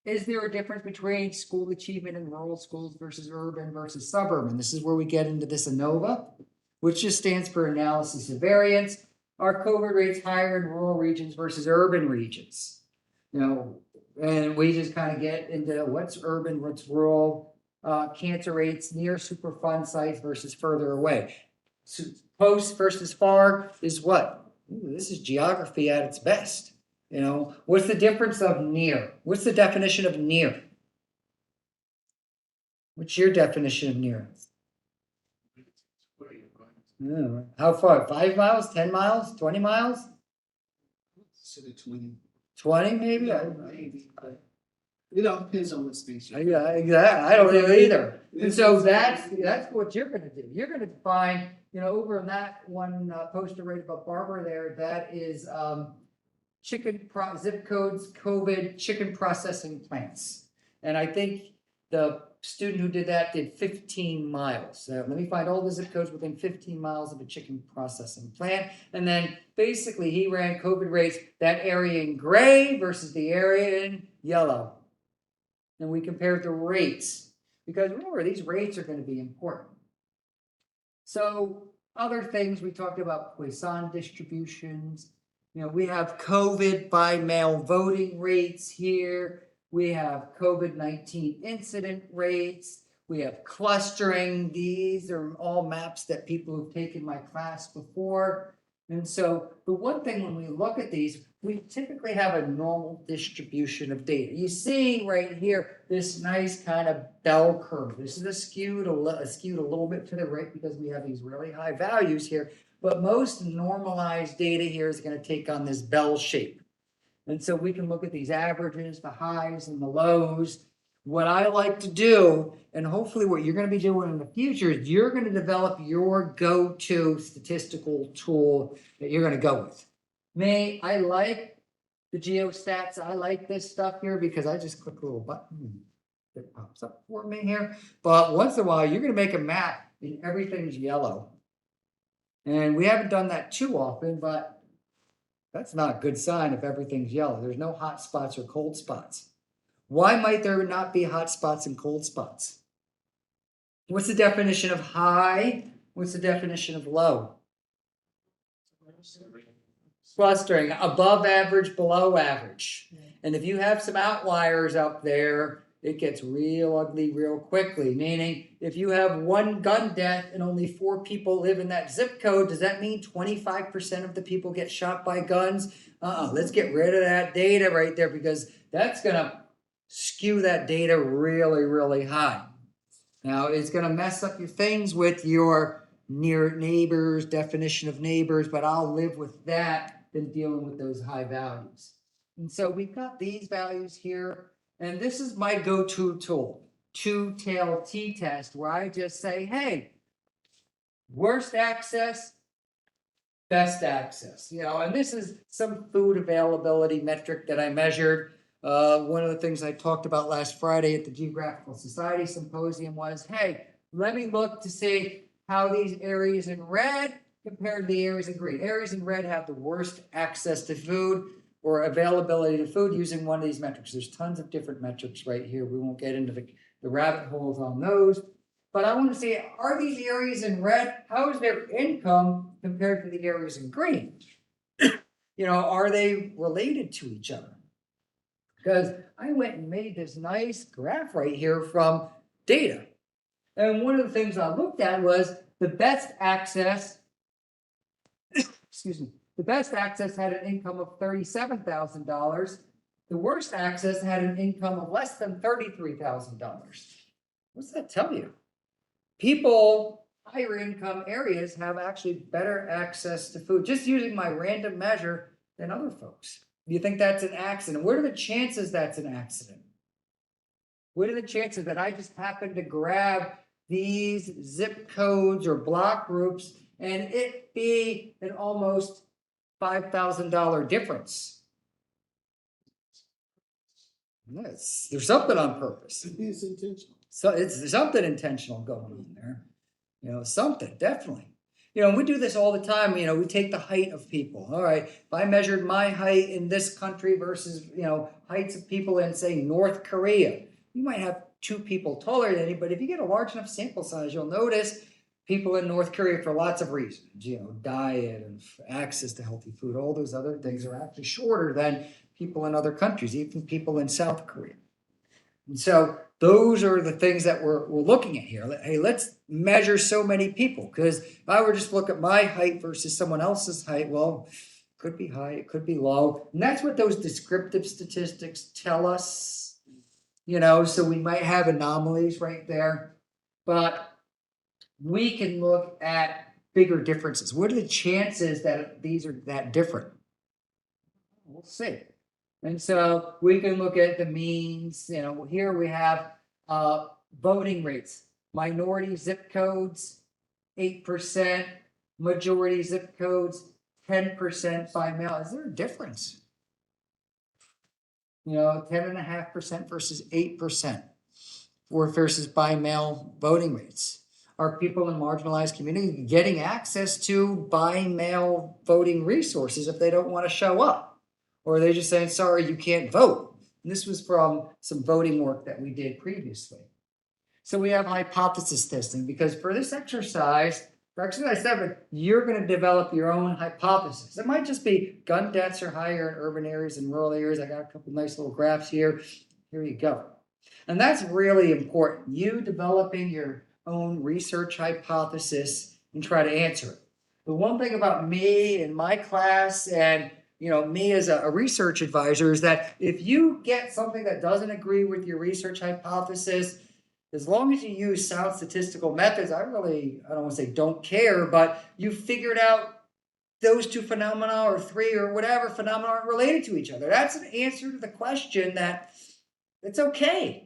Is there a difference between school achievement in rural schools versus urban versus suburban? This is where we get into this ANOVA, which just stands for analysis of variance. Are COVID rates higher in rural regions versus urban regions? And we just kind of get into what's urban, what's rural, cancer rates near Superfund sites versus further away. So close versus far is what? Ooh, this is geography at its best. What's the difference of near? What's the definition of near? What's your definition of near? How far? 5 miles, 10 miles, 20 miles? Should have 20. 20 maybe? Maybe. It all depends on what species. Yeah, exactly. I don't know either. And so that's what you're going to do. You're going to find, over in that one poster right above Barbara there, that is zip codes, COVID chicken processing plants. And I think the student who did that did 15 miles. So let me find all the zip codes within 15 miles of a chicken processing plant. And then basically he ran COVID rates, that area in gray versus the area in yellow. And we compared the rates, because remember, these rates are going to be important. So other things, we talked about Poisson distributions. We have COVID by mail voting rates here. We have COVID-19 incident rates. We have clustering. These are all maps that people who've taken my class before. And so the one thing when we look at these, we typically have a normal distribution of data. You see right here, this nice kind of bell curve. This is skewed a little bit to the right because we have these really high values here. But most normalized data here is going to take on this bell shape. And so we can look at these averages, the highs and the lows. What I like to do, and hopefully what you're going to be doing in the future, is you're going to develop your go-to statistical tool that you're going to go with. I like the geostats. I like this stuff here because I just click a little button. It pops up for me here. But once in a while, you're going to make a map and everything's yellow. And we haven't done that too often, but that's not a good sign if everything's yellow. There's no hot spots or cold spots. Why might there not be hot spots and cold spots? What's the definition of high? What's the definition of low? Clustering, above average, below average. And if you have some outliers up there, it gets real ugly real quickly. Meaning, if you have one gun death and only 4 people live in that zip code, does that mean 25% of the people get shot by guns? Let's get rid of that data right there because that's going to skew that data really, really high. Now, it's going to mess up your things with your near neighbors, definition of neighbors, but I'll live with that than dealing with those high values. And so we've got these values here, and this is my go-to tool, two-tailed t-test, where I just say, hey, worst access, best access, and this is some food availability metric that I measured. One of the things I talked about last Friday at the Geographical Society Symposium was, hey, let me look to see how these areas in red compared to the areas in green. Areas in red have the worst access to food or availability to food using one of these metrics. There's tons of different metrics right here. We won't get into the rabbit holes on those. But I want to see, are these areas in red, how is their income compared to the areas in green? Are they related to each other? Because I went and made this nice graph right here from data. And one of the things I looked at was the best access, excuse me, the best access had an income of $37,000. The worst access had an income of less than $33,000. What's that tell you? People, higher income areas have actually better access to food, just using my random measure than other folks. Do you think that's an accident? What are the chances that's an accident? What are the chances that I just happen to grab these zip codes or block groups and it be an almost $5,000 difference? Yes, there's something on purpose. It's intentional. So it's something intentional going on there. Something, definitely. And we do this all the time. We take the height of people. All right, if I measured my height in this country versus, heights of people in, say, North Korea, you might have 2 people taller than you, but if you get a large enough sample size, you'll notice people in North Korea, for lots of reasons, diet and access to healthy food, all those other things, are actually shorter than people in other countries, even people in South Korea. And so those are the things that we're looking at here. Hey, let's measure so many people, because if I were just to look at my height versus someone else's height, well, it could be high, it could be low. And that's what those descriptive statistics tell us. So we might have anomalies right there, but we can look at bigger differences. What are the chances that these are that different? We'll see. And so we can look at the means. Here we have voting rates. Minority zip codes, 8%. Majority zip codes, 10% by mail. Is there a difference? 10.5% versus 8%, or versus by mail voting rates. Are people in marginalized communities getting access to by mail voting resources if they don't want to show up? Or are they just saying, sorry, you can't vote? And this was from some voting work that we did previously. So we have hypothesis testing, because for this exercise, for exercise 7, you're going to develop your own hypothesis. It might just be gun deaths are higher in urban areas and rural areas. I got a couple nice little graphs here. Here you go. And that's really important. You developing your own research hypothesis and try to answer it. The one thing about me and my class and me as a research advisor is that if you get something that doesn't agree with your research hypothesis, as long as you use sound statistical methods, I don't want to say don't care, but you figured out those 2 phenomena or 3 or whatever phenomena aren't related to each other. That's an answer to the question that it's okay.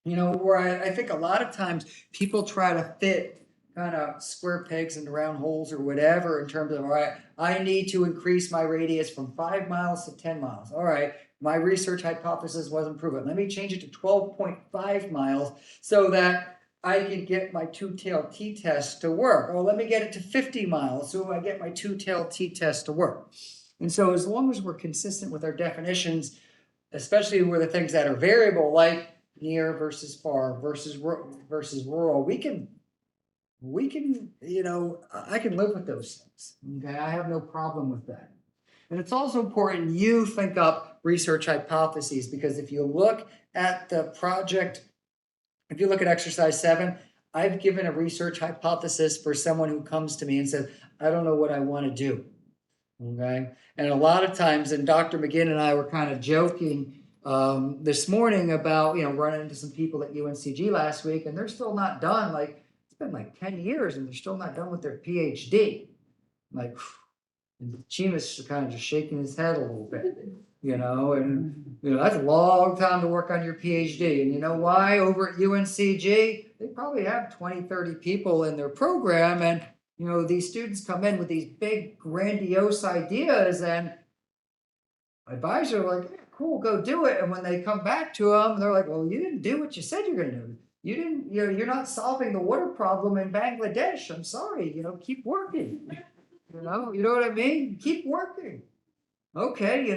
Where I think a lot of times people try to fit kind of square pegs into round holes or whatever in terms of, all right, I need to increase my radius from 5 miles to 10 miles. All right, my research hypothesis wasn't proven. Let me change it to 12.5 miles so that I can get my two-tailed t-test to work. Or let me get it to 50 miles so I get my two-tailed t-test to work. And so as long as we're consistent with our definitions, especially with the things that are variable, like near versus far versus rural, we can, I can live with those things. Okay, I have no problem with that. And it's also important you think up research hypotheses, because if you look at the project, if you look at exercise 7, I've given a research hypothesis for someone who comes to me and says, I don't know what I want to do. Okay. And a lot of times, and Dr. McGinn and I were kind of joking this morning about, running into some people at UNCG last week, and they're still not done. Like, it's been like 10 years and they're still not done with their PhD. Like, and Seamus kind of just shaking his head a little bit, and that's a long time to work on your PhD. And you know why? Over at UNCG, they probably have 20, 30 people in their program, and these students come in with these big grandiose ideas, and Advisor like, yeah, cool, go do it. And when they come back to them, they're like, well, you didn't do what you said you're gonna do. You didn't, you're not solving the water problem in Bangladesh. I'm sorry, keep working. You know what I mean? Keep working. Okay,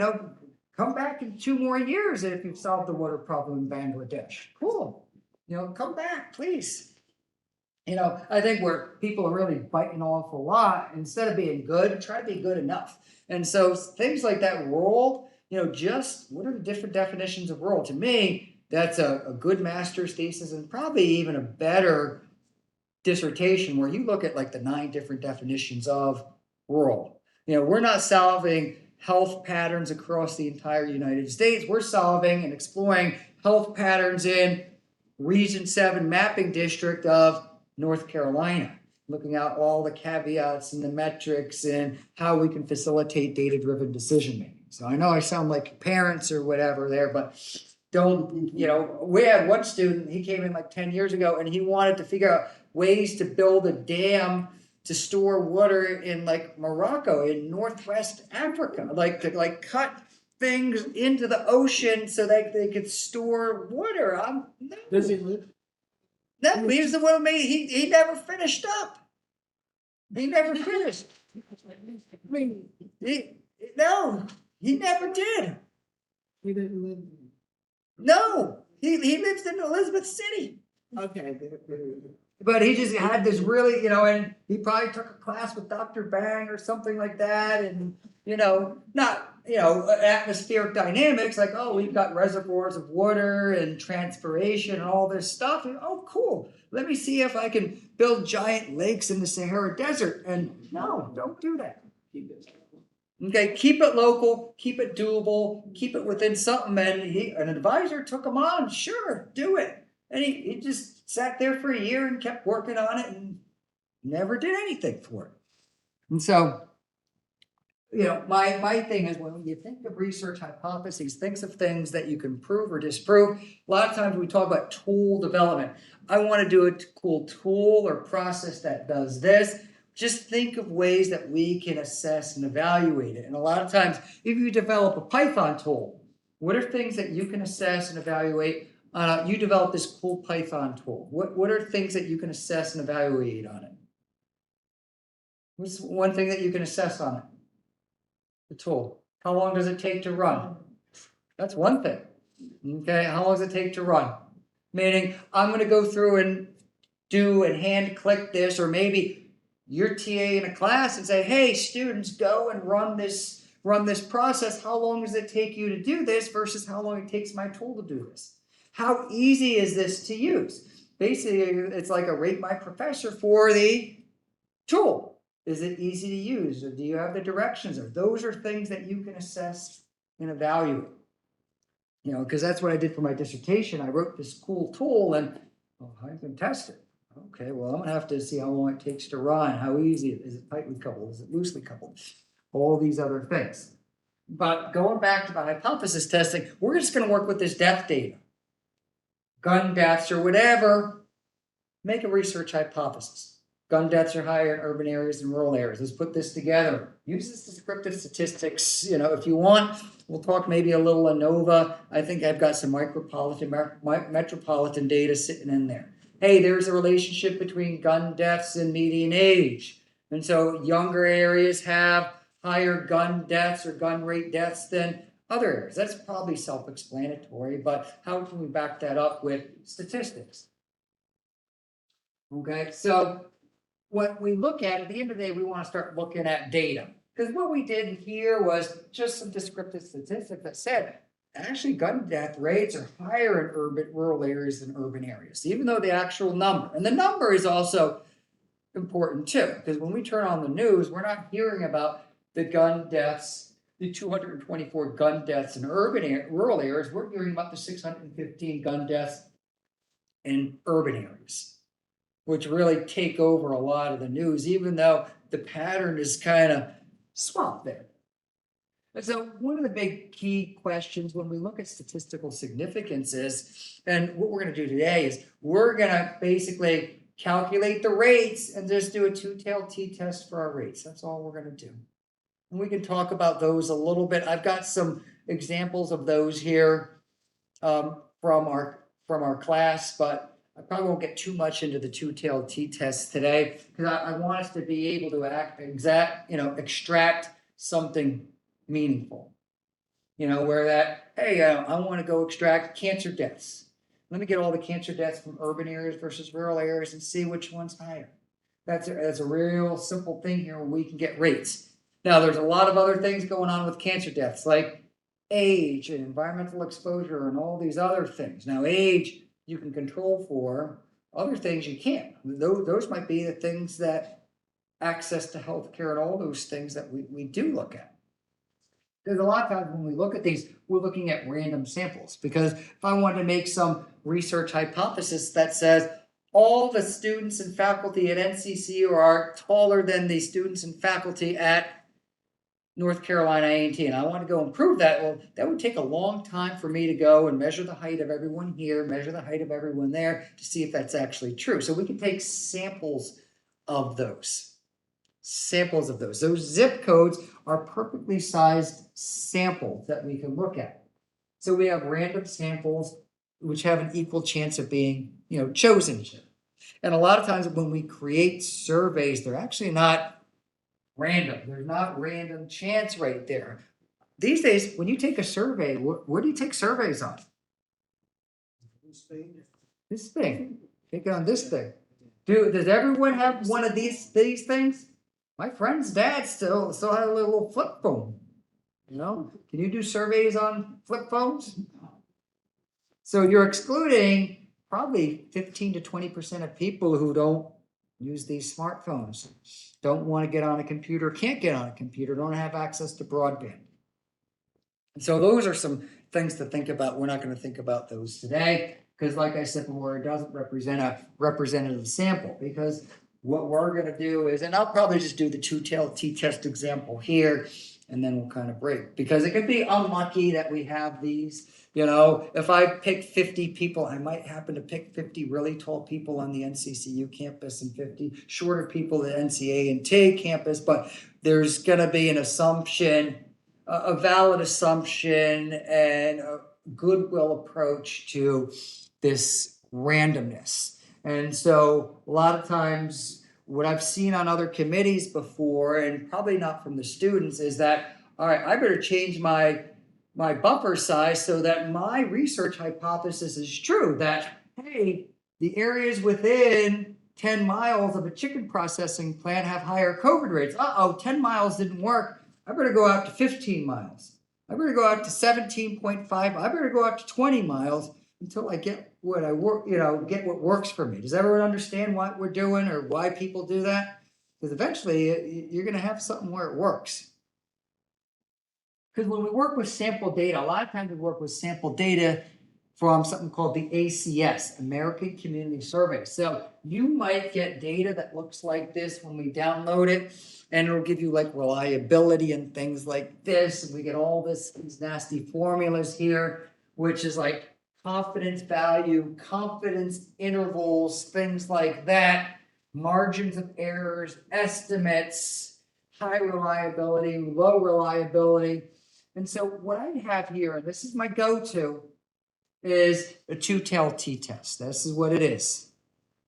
come back in 2 more years if you've solved the water problem in Bangladesh. Cool. Come back, please. I think where people are really biting off a lot, instead of being good, try to be good enough. And so things like that rural, just what are the different definitions of rural? To me, that's a good master's thesis and probably even a better dissertation where you look at like the 9 different definitions of rural. We're not solving health patterns across the entire United States. We're solving and exploring health patterns in Region 7 mapping district of North Carolina, looking at all the caveats and the metrics and how we can facilitate data-driven decision making. So I know I sound like parents or whatever there, but don't, we had one student, he came in like 10 years ago and he wanted to figure out ways to build a dam to store water in like Morocco in Northwest Africa, like to cut things into the ocean so that they could store water. No. Does he live? No, he was the one who made he never finished up. He never finished. No, he never did. He didn't live. No, he lives in Elizabeth City. Okay. But he just had this really, and he probably took a class with Dr. Bang or something like that, and not atmospheric dynamics, like, oh, we've got reservoirs of water and transpiration and all this stuff. And, oh, cool. Let me see if I can build giant lakes in the Sahara Desert. And no, don't do that. Okay, keep it local, keep it doable, keep it within something. And an advisor took him on. Sure, do it. And he just sat there for a year and kept working on it and never did anything for it. And so, my thing is when you think of research hypotheses, think of things that you can prove or disprove. A lot of times we talk about tool development. I want to do a cool tool or process that does this. Just think of ways that we can assess and evaluate it. And a lot of times, if you develop a Python tool, what are things that you can assess and evaluate? You develop this cool Python tool. What are things that you can assess and evaluate on it? What's one thing that you can assess on it? The tool. How long does it take to run? That's one thing. Okay, how long does it take to run? Meaning, I'm going to go through and do and hand click this, or maybe your TA in a class and say, hey, students, go and run this process. How long does it take you to do this versus how long it takes my tool to do this? How easy is this to use? Basically, it's like a rate my professor for the tool. Is it easy to use? Or do you have the directions? Or those are things that you can assess and evaluate. Because that's what I did for my dissertation. I wrote this cool tool and I can test it. Okay, well, I'm going to have to see how long it takes to run, how easy it is. Is it tightly coupled? Is it loosely coupled? All these other things. But going back to the hypothesis testing, we're just going to work with this death data. Gun deaths or whatever, make a research hypothesis. Gun deaths are higher in urban areas than rural areas. Let's put this together. Use this descriptive statistics. If you want, we'll talk maybe a little ANOVA. I think I've got some metropolitan data sitting in there. Hey, there's a relationship between gun deaths and median age. And so younger areas have higher gun deaths or gun rate deaths than other areas. That's probably self-explanatory, but how can we back that up with statistics? Okay, so what we look at the end of the day, we want to start looking at data. Because what we did here was just some descriptive statistics that said, actually gun death rates are higher in rural areas than urban areas, even though the actual number, and the number is also important too, because when we turn on the news, we're not hearing about the gun deaths, the 224 gun deaths in rural areas. We're hearing about the 615 gun deaths in urban areas, which really take over a lot of the news, even though the pattern is kind of swapped there. And so one of the big key questions when we look at statistical significance is, and what we're going to do today is we're going to basically calculate the rates and just do a two-tailed t-test for our rates. That's all we're going to do. And we can talk about those a little bit. I've got some examples of those here from our class, but I probably won't get too much into the two-tailed t-test today because I want us to be able to extract something meaningful. Where that, hey, I want to go extract cancer deaths. Let me get all the cancer deaths from urban areas versus rural areas and see which one's higher. That's a real simple thing here where we can get rates. Now, there's a lot of other things going on with cancer deaths, like age and environmental exposure and all these other things. Now, age you can control for, other things you can't. Those might be the things that access to healthcare and all those things that we do look at. Because a lot of times when we look at these, we're looking at random samples. Because if I wanted to make some research hypothesis that says all the students and faculty at NCCU are taller than the students and faculty at North Carolina A&T, and I want to go and prove that, well, that would take a long time for me to go and measure the height of everyone here, measure the height of everyone there to see if that's actually true. So we can take samples of those. Those zip codes are perfectly sized samples that we can look at. So we have random samples which have an equal chance of being, chosen here. And a lot of times when we create surveys, they're actually not random. There's not random chance right there. These days, when you take a survey, where do you take surveys on? This thing. Take it on this thing. Does everyone have one of these things? My friend's dad still had a little flip phone. Can you do surveys on flip phones? So you're excluding probably 15 to 20% of people who don't use these smartphones, don't want to get on a computer, can't get on a computer, don't have access to broadband. And so those are some things to think about. We're not going to think about those today because, like I said before, it doesn't represent a representative sample. Because what we're going to do is, and I'll probably just do the two-tailed t-test example here, and then we'll kind of break. Because it could be unlucky that we have these. If I pick 50 people, I might happen to pick 50 really tall people on the NCCU campus and 50 shorter people at NCA&T campus. But there's going to be an assumption, a valid assumption, and a goodwill approach to this randomness. And so a lot of times what I've seen on other committees before, and probably not from the students, is that, all right, I better change my buffer size so that my research hypothesis is true, that, hey, the areas within 10 miles of a chicken processing plant have higher COVID rates. 10 miles didn't work. I better go out to 15 miles. I better go out to 17.5. I better go out to 20 miles until I get what get what works for me. Does everyone understand what we're doing or why people do that? Because eventually you're going to have something where it works. Because when we work with sample data, a lot of times we work with sample data from something called the ACS, American Community Survey. So you might get data that looks like this when we download it, and it'll give you like reliability and things like this. And we get all these nasty formulas here, which is like confidence value, confidence intervals, things like that, margins of errors, estimates, high reliability, low reliability. And so what I have here, and this is my go-to, is a two-tailed t-test. This is what it is.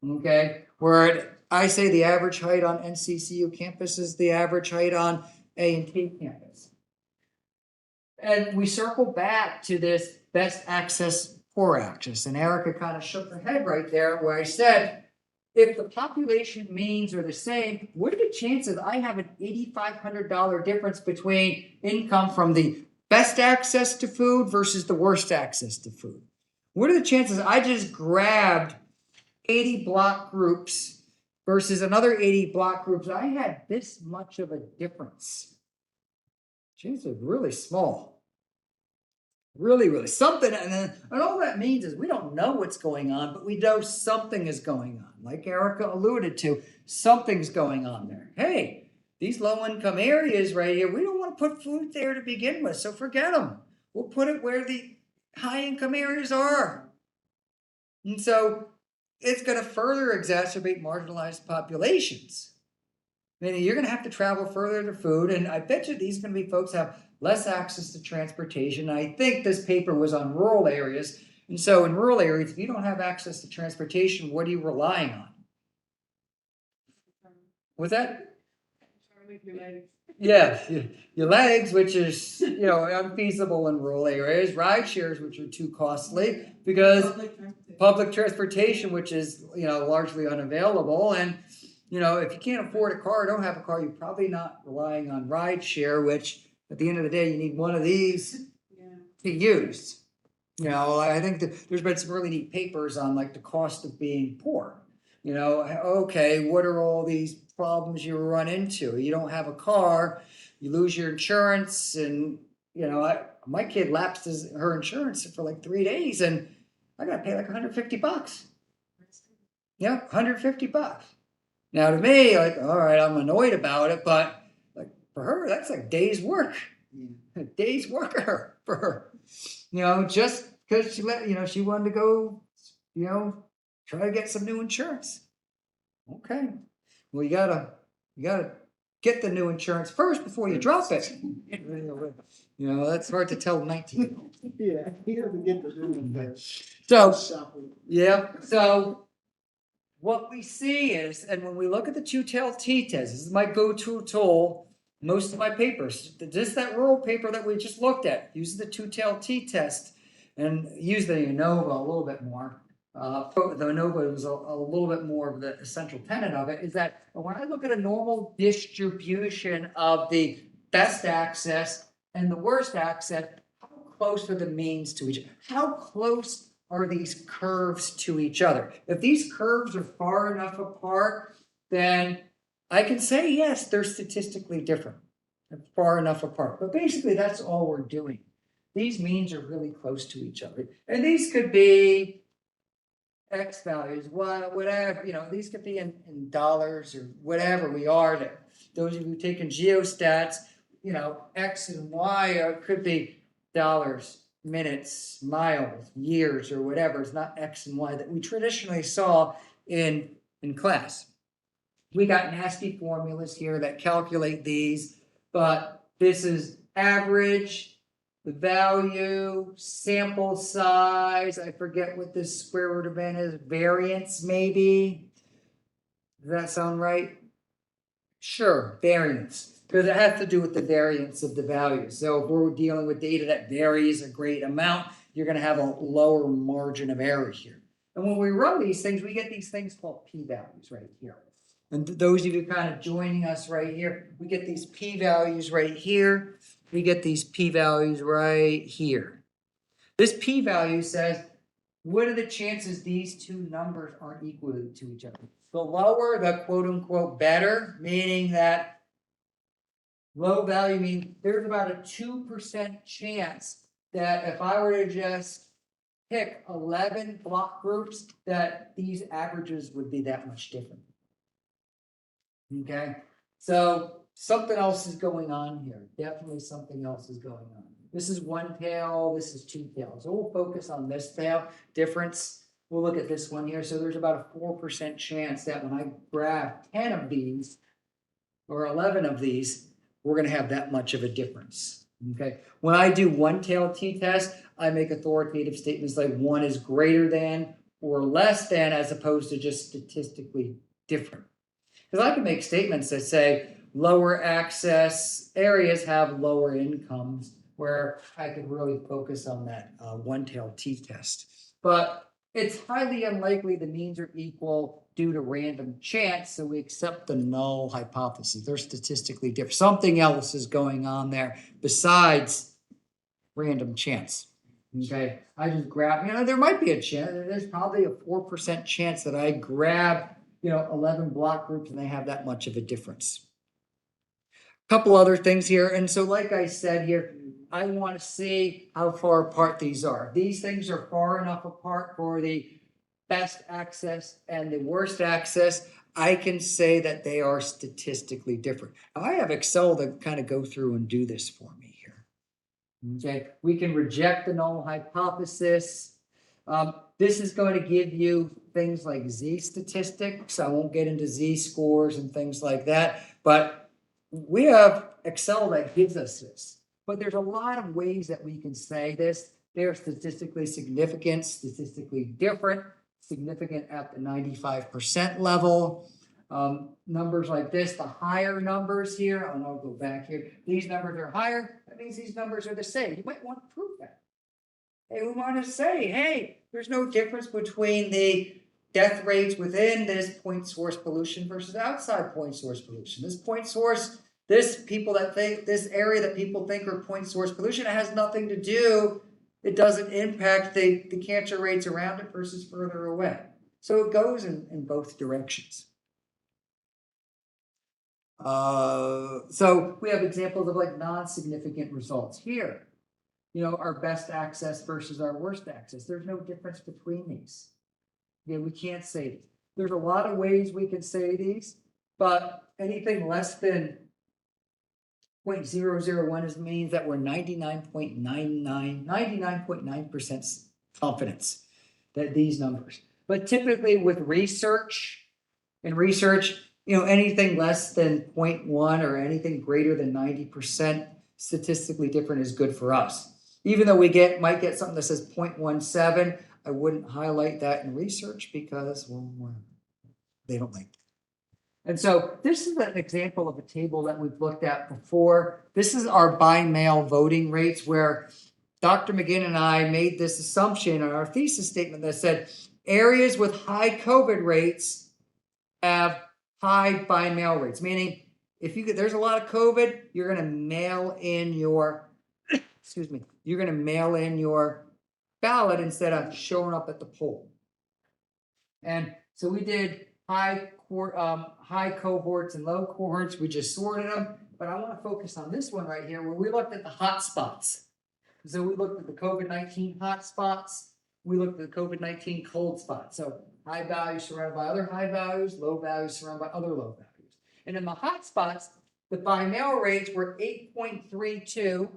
Okay? Where I say the average height on NCCU campus is the average height on A&T campus. And we circle back to this best access, poor access. And Erica kind of shook her head right there where I said, if the population means are the same, what are the chances I have an $8,500 difference between income from the best access to food versus the worst access to food? What are the chances I just grabbed 80 block groups versus another 80 block groups? I had this much of a difference. Chances are really small. Really, really something. And all that means is we don't know what's going on, but we know something is going on. Like Erica alluded to, something's going on there. Hey, these low-income areas right here, we don't want to put food there to begin with, so forget them. We'll put it where the high-income areas are. And so it's going to further exacerbate marginalized populations. Meaning you're going to have to travel further to food, and I bet you these are going to be folks who have less access to transportation. I think this paper was on rural areas. And so in rural areas, if you don't have access to transportation, what are you relying on? What's that? Yeah, your legs, which is, unfeasible in rural areas, ride shares, which are too costly, because public transportation, which is, largely unavailable. And, if you can't afford a car, don't have a car, you're probably not relying on ride share, which at the end of the day, you need one of these Yeah. to use. I think that there's been some really neat papers on like the cost of being poor. Okay, what are all these problems you run into? You don't have a car, you lose your insurance, and my kid lapsed her insurance for like 3 days, and I gotta pay like $150. Yeah, $150. Now to me, like, all right, I'm annoyed about it, but like for her, that's like days work. A day's work for her. Just because she wanted to go, try to get some new insurance. Okay. Well, you gotta get the new insurance first before you drop it. That's hard to tell 19. Yeah, he doesn't get the room. So, Shopping. yeah. So what we see is, and when we look at the two-tailed t-test, this is my go-to tool. Most of my papers, just that rural paper that we just looked at, uses the two-tailed t-test and use the ANOVA a little bit more. The ANOVA was a little bit more of the essential tenet of it, is that when I look at a normal distribution of the best access and the worst access, how close are the means to each other? How close are these curves to each other? If these curves are far enough apart, then I can say, yes, they're statistically different. They're far enough apart. But basically, that's all we're doing. These means are really close to each other. And these could be X values, whatever, these could be in dollars or whatever we are there. Those of you who've taken geostats, X and Y could be dollars, minutes, miles, years, or whatever. It's not X and Y that we traditionally saw in class. We got nasty formulas here that calculate these, but this is average, the value, sample size, I forget what this square root of n is, variance maybe? Does that sound right? Sure, variance, because it has to do with the variance of the values. So if we're dealing with data that varies a great amount, you're going to have a lower margin of error here. And when we run these things, we get these things called p-values right here. And those of you kind of joining us right here, we get these p-values right here. We get these p-values right here. This p-value says, what are the chances these two numbers aren't equal to each other? The lower, the quote-unquote better, meaning that low value means there's about a 2% chance that if I were to just pick 11 block groups, that these averages would be that much different. Okay, so something else is going on here. Definitely something else is going on. This is one tail, this is two tails. So we'll focus on this tail difference. We'll look at this one here. So there's about a 4% chance that when I grab 10 of these or 11 of these, we're going to have that much of a difference. Okay, when I do one tail t-test, I make authoritative statements like one is greater than or less than, as opposed to just statistically different. Because I can make statements that say lower access areas have lower incomes, where I could really focus on that one-tailed t-test. But it's highly unlikely the means are equal due to random chance, so we accept the null hypothesis. They're statistically different. Something else is going on there besides random chance. Okay, I just grab, there might be a chance, there's probably a 4% chance that I grab 11 block groups and they have that much of a difference. A couple other things here. And so like I said here, I want to see how far apart these are. These things are far enough apart for the best access and the worst access. I can say that they are statistically different. Now, I have Excel to kind of go through and do this for me here. Okay, we can reject the null hypothesis. This is going to give you things like z-statistics. I won't get into z-scores and things like that, but we have Excel that gives us this. But there's a lot of ways that we can say this. They're statistically significant, statistically different, significant at the 95% level. Numbers like this, the higher numbers here, and I'll go back here, these numbers are higher, that means these numbers are the same. You might want to prove that. Hey, we want to say, hey, there's no difference between the death rates within this point source pollution versus outside point source pollution. This point source, this area that people think are point source pollution, it has nothing to do, it doesn't impact the cancer rates around it versus further away. So it goes in both directions. So we have examples of like non-significant results here. You know, our best access versus our worst access. There's no difference between these. Yeah, we can't say these. There's a lot of ways we can say these, but anything less than 0.001 means that we're 99.9% confidence that these numbers. But typically with research, you know, anything less than 0.1 or anything greater than 90% statistically different is good for us. Even though we might get something that says 0.17, I wouldn't highlight that in research because, well, they don't like it. And so this is an example of a table that we've looked at before. This is our by mail voting rates where Dr. McGinn and I made this assumption in our thesis statement that said areas with high COVID rates have high by mail rates, meaning if there's a lot of COVID, you're going to mail in your, you're going to mail in your ballot instead of showing up at the poll. And so we did high cohorts and low cohorts. We just sorted them, but I want to focus on this one right here where we looked at the hot spots. So we looked at the COVID-19 hot spots. We looked at the COVID-19 cold spots. So high values surrounded by other high values, low values surrounded by other low values. And in the hot spots, the by mail rates were 8.32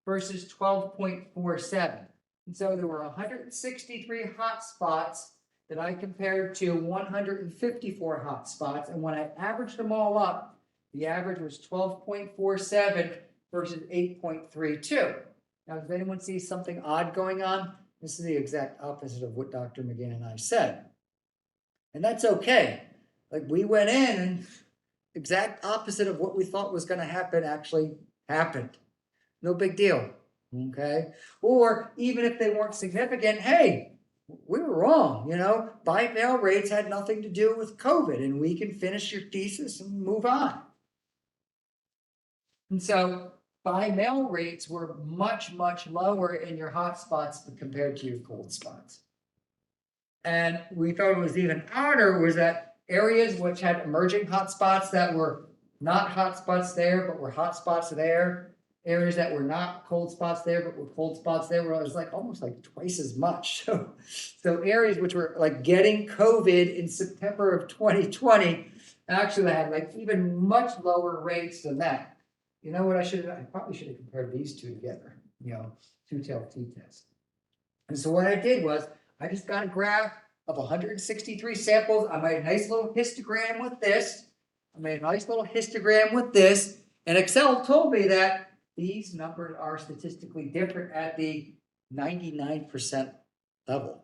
versus 12.47. And so there were 163 hot spots that I compared to 154 hot spots. And when I averaged them all up, the average was 12.47 versus 8.32. Now, does anyone see something odd going on? This is the exact opposite of what Dr. McGinn and I said. And that's okay. Like we went in and exact opposite of what we thought was going to happen actually happened. No big deal. Okay. Or even if they weren't significant, hey, we were wrong. You know, by mail rates had nothing to do with COVID, and we can finish your thesis and move on. And so by mail rates were much, much lower in your hot spots compared to your cold spots. And we thought it was even odder was that areas which had emerging hotspots that were not hotspots there, but were hotspots there, areas that were not cold spots there, but were cold spots there, where it was like almost like twice as much. So areas which were like getting COVID in September of 2020 actually had like even much lower rates than that. You know what I probably should have compared these two together, you know, two-tailed t-test. And so what I did was I just got a graph of 163 samples. I made a nice little histogram with this. And Excel told me that these numbers are statistically different at the 99% level.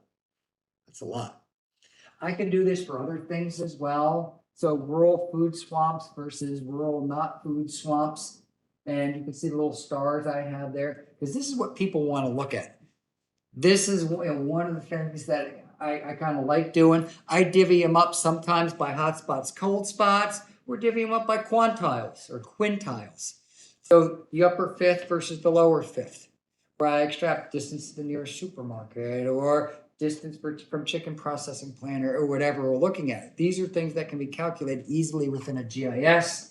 That's a lot. I can do this for other things as well. So rural food swamps versus rural not food swamps. And you can see the little stars I have there, because this is what people want to look at. This is one of the things that I kind of like doing. I divvy them up sometimes by hotspots, cold spots. We're divvying them up by quantiles or quintiles. So the upper fifth versus the lower fifth, where I extract distance to the nearest supermarket or distance from chicken processing plant or whatever we're looking at. These are things that can be calculated easily within a GIS.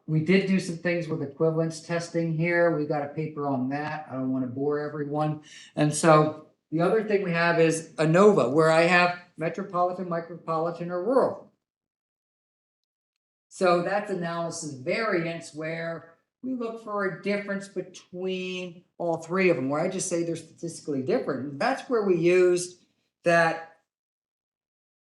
We did do some things with equivalence testing here. We got a paper on that. I don't want to bore everyone. And so the other thing we have is ANOVA, where I have metropolitan, micropolitan, or rural. So that's analysis variance, where we look for a difference between all three of them, where I just say they're statistically different. And that's where we used that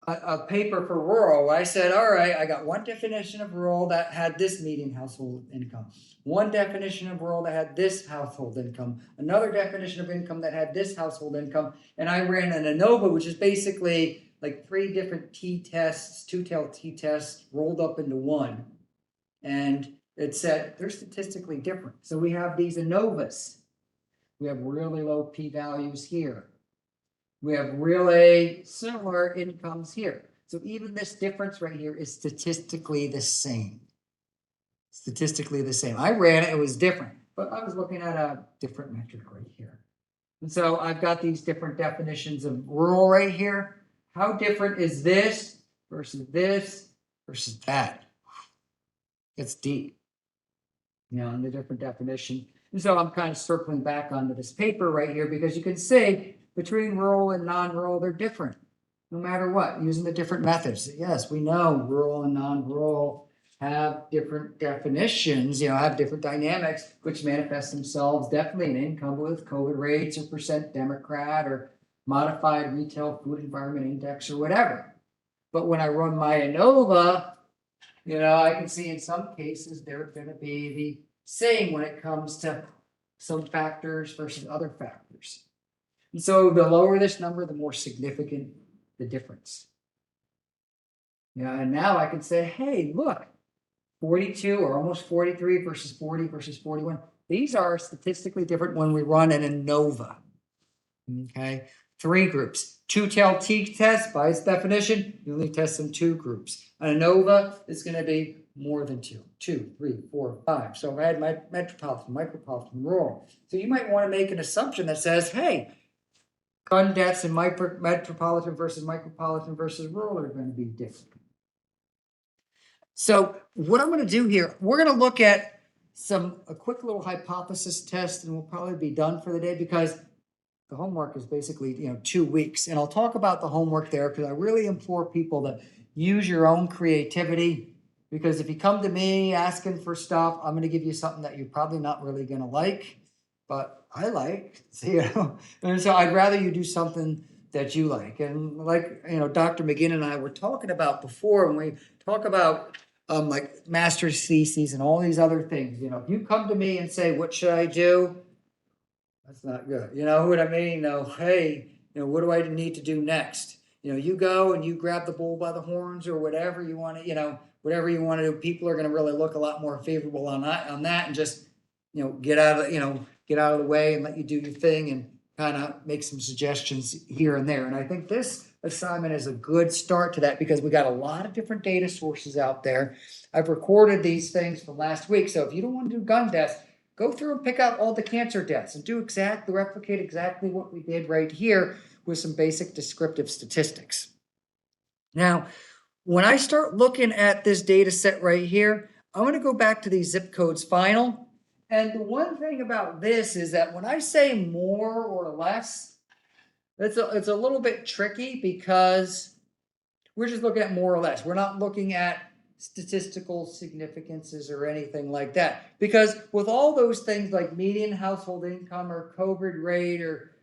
a paper for rural. I said, all right, I got one definition of rural that had this median household income, one definition of rural that had this household income, another definition of income that had this household income, and I ran an ANOVA, which is basically like 3 different t-tests, two-tailed t-tests rolled up into one. And it said they're statistically different. So we have these ANOVAs. We have really low p-values here. We have really similar incomes here. So even this difference right here is statistically the same. Statistically the same. I ran it, it was different, but I was looking at a different metric right here. And so I've got these different definitions of rural right here. How different is this versus that? It's deep, in the different definition. And so I'm kind of circling back onto this paper right here because you can see between rural and non-rural, they're different, no matter what, using the different methods. Yes, we know rural and non-rural have different definitions, have different dynamics, which manifest themselves definitely in income with COVID rates or percent Democrat or modified retail food environment index or whatever. But when I run my ANOVA, I can see in some cases they're going to be the same when it comes to some factors versus other factors. And so the lower this number, the more significant the difference. And now I can say, hey, look, 42 or almost 43 versus 40 versus 41. These are statistically different when we run an ANOVA. Okay, 3 groups. Two-tailed t-test, by its definition, you only test in 2 groups. An ANOVA is going to be more than 2, 3, 4, 5. So I had my metropolitan, micropolitan, rural. So you might want to make an assumption that says, hey, gun deaths in metropolitan versus micropolitan versus rural are going to be different. So what I'm going to do here, we're going to look at a quick little hypothesis test, and we'll probably be done for the day because the homework is basically 2 weeks. And I'll talk about the homework there because I really implore people to use your own creativity, because if you come to me asking for stuff, I'm going to give you something that you're probably not really going to like, but I like. And so I'd rather you do something that you like. And like Dr. McGinn and I were talking about before, when we talk about like master's theses and all these other things, if you come to me and say, what should I do? That's not good. You know what I mean? Hey, what do I need to do next? You go and you grab the bull by the horns or whatever you want to, whatever you want to do. People are going to really look a lot more favorable on that, and just, get out of the way and let you do your thing and kind of make some suggestions here and there. And I think this assignment is a good start to that because we got a lot of different data sources out there. I've recorded these things from last week. So if you don't want to do gun deaths, go through and pick out all the cancer deaths and replicate exactly what we did right here with some basic descriptive statistics. Now, when I start looking at this data set right here, I'm going to go back to these zip codes final. And the one thing about this is that when I say more or less, it's a little bit tricky because we're just looking at more or less. We're not looking at statistical significances or anything like that. Because with all those things like median household income or COVID rate or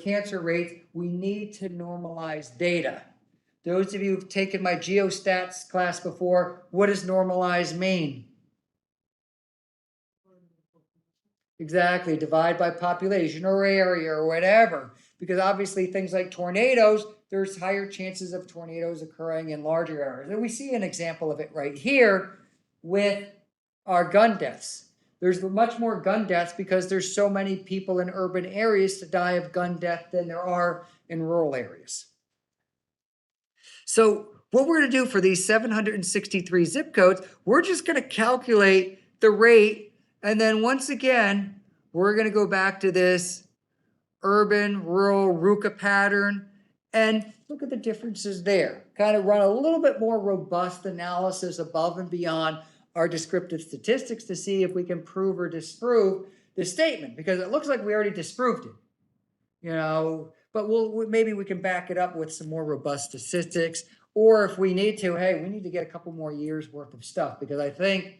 cancer rates, we need to normalize data. Those of you who've taken my geostats class before, what does normalize mean? Exactly, divide by population or area or whatever. Because obviously things like tornadoes, there's higher chances of tornadoes occurring in larger areas. And we see an example of it right here with our gun deaths. There's much more gun deaths because there's so many people in urban areas to die of gun death than there are in rural areas. So what we're going to do for these 763 zip codes, we're just going to calculate the rate. And then once again, we're going to go back to this urban, rural, RUCA pattern and look at the differences there. Kind of run a little bit more robust analysis above and beyond our descriptive statistics to see if we can prove or disprove the statement, because it looks like we already disproved it, but maybe we can back it up with some more robust statistics, or if we need to, hey, we need to get a couple more years worth of stuff, because I think,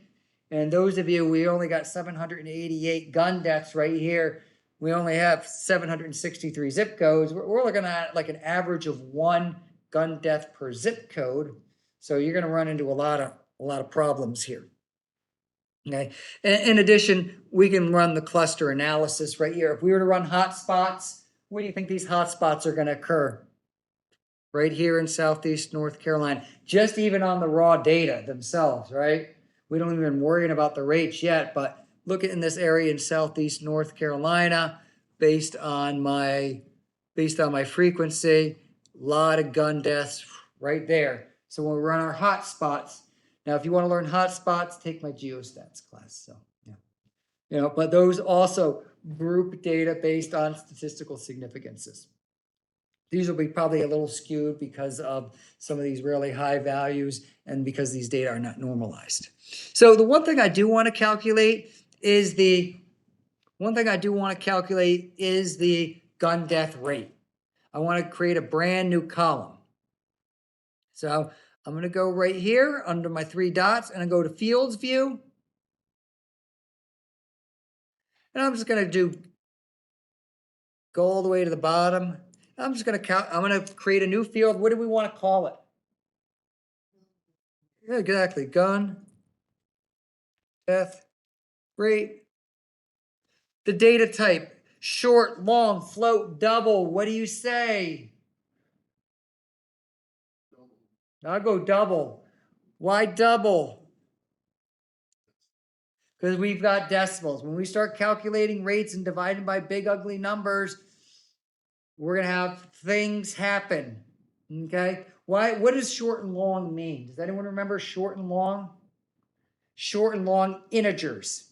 and those of you, we only got 788 gun deaths right here. We only have 763 zip codes. We're looking at like an average of 1 gun death per zip code. So you're gonna run into a lot of problems here. Okay, in addition, we can run the cluster analysis right here. If we were to run hotspots, where do you think these hotspots are gonna occur? Right here in Southeast North Carolina, just even on the raw data themselves, right? We don't even worrying about the rates yet, but look at in this area in Southeast North Carolina, based on my frequency, a lot of gun deaths right there. So when we run our hotspots, now if you want to learn hotspots, take my geostats class. So yeah, but those also group data based on statistical significances. These will be probably a little skewed because of some of these really high values and because these data are not normalized. So the one thing I do want to calculate is the gun death rate. I want to create a brand new column. So I'm going to go right here under my 3 dots and I go to Fields View. And I'm just going to go all the way to the bottom. I'm going to create a new field. What do we want to call it? Yeah, exactly. Gun death rate. The data type, short, long, float, double. What do you say? I'll go double. Why double? Because we've got decimals. When we start calculating rates and dividing by big ugly numbers, we're going to have things happen. Okay? What does short and long mean? Does anyone remember short and long? Short and long integers.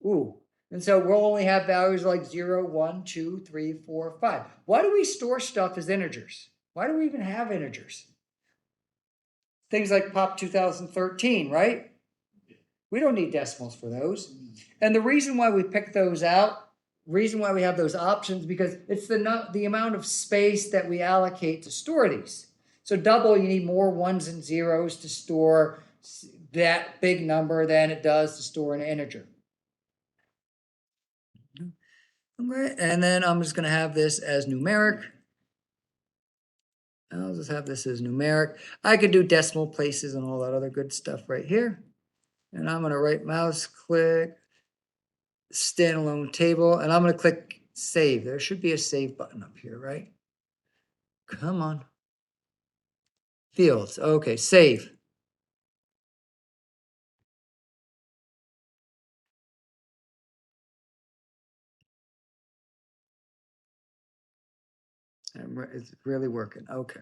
Ooh. And so we'll only have values like 0, 1, 2, 3, 4, 5. Why do we store stuff as integers? Why do we even have integers? Things like Pop 2013, right? We don't need decimals for those. And the reason why we pick those out, reason why we have those options, because it's the amount of space that we allocate to store these. So double, you need more ones and zeros to store that big number than it does to store an integer. Okay, and then I'm just going to have this as numeric. I'll just have this as numeric. I could do decimal places and all that other good stuff right here. And I'm going to right mouse click, standalone table, and I'm going to click save. There should be a save button up here, right? Come on. Fields. Okay, save. It's really working. Okay.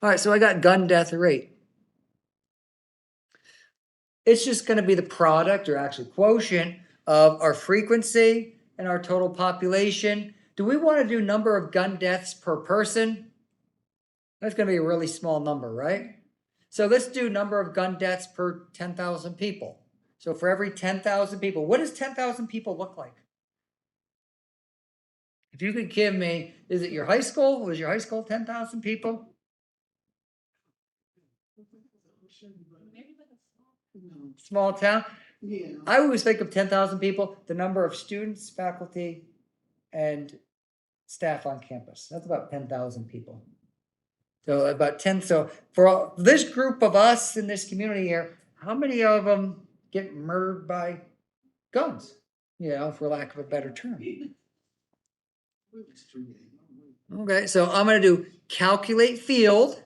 All right, so I got gun death rate. It's just going to be the product, or actually quotient, of our frequency and our total population. Do we want to do number of gun deaths per person? That's going to be a really small number, right? So let's do number of gun deaths per 10,000 people. So for every 10,000 people, what does 10,000 people look like? If you could give me, is it your high school? Was your high school 10,000 people? Maybe like a Small town? Yeah. I always think of 10,000 people, the number of students, faculty, and staff on campus. That's about 10,000 people. So about 10. So for this group of us in this community here, how many of them get murdered by guns? You know, for lack of a better term. Okay, so I'm going to do calculate field.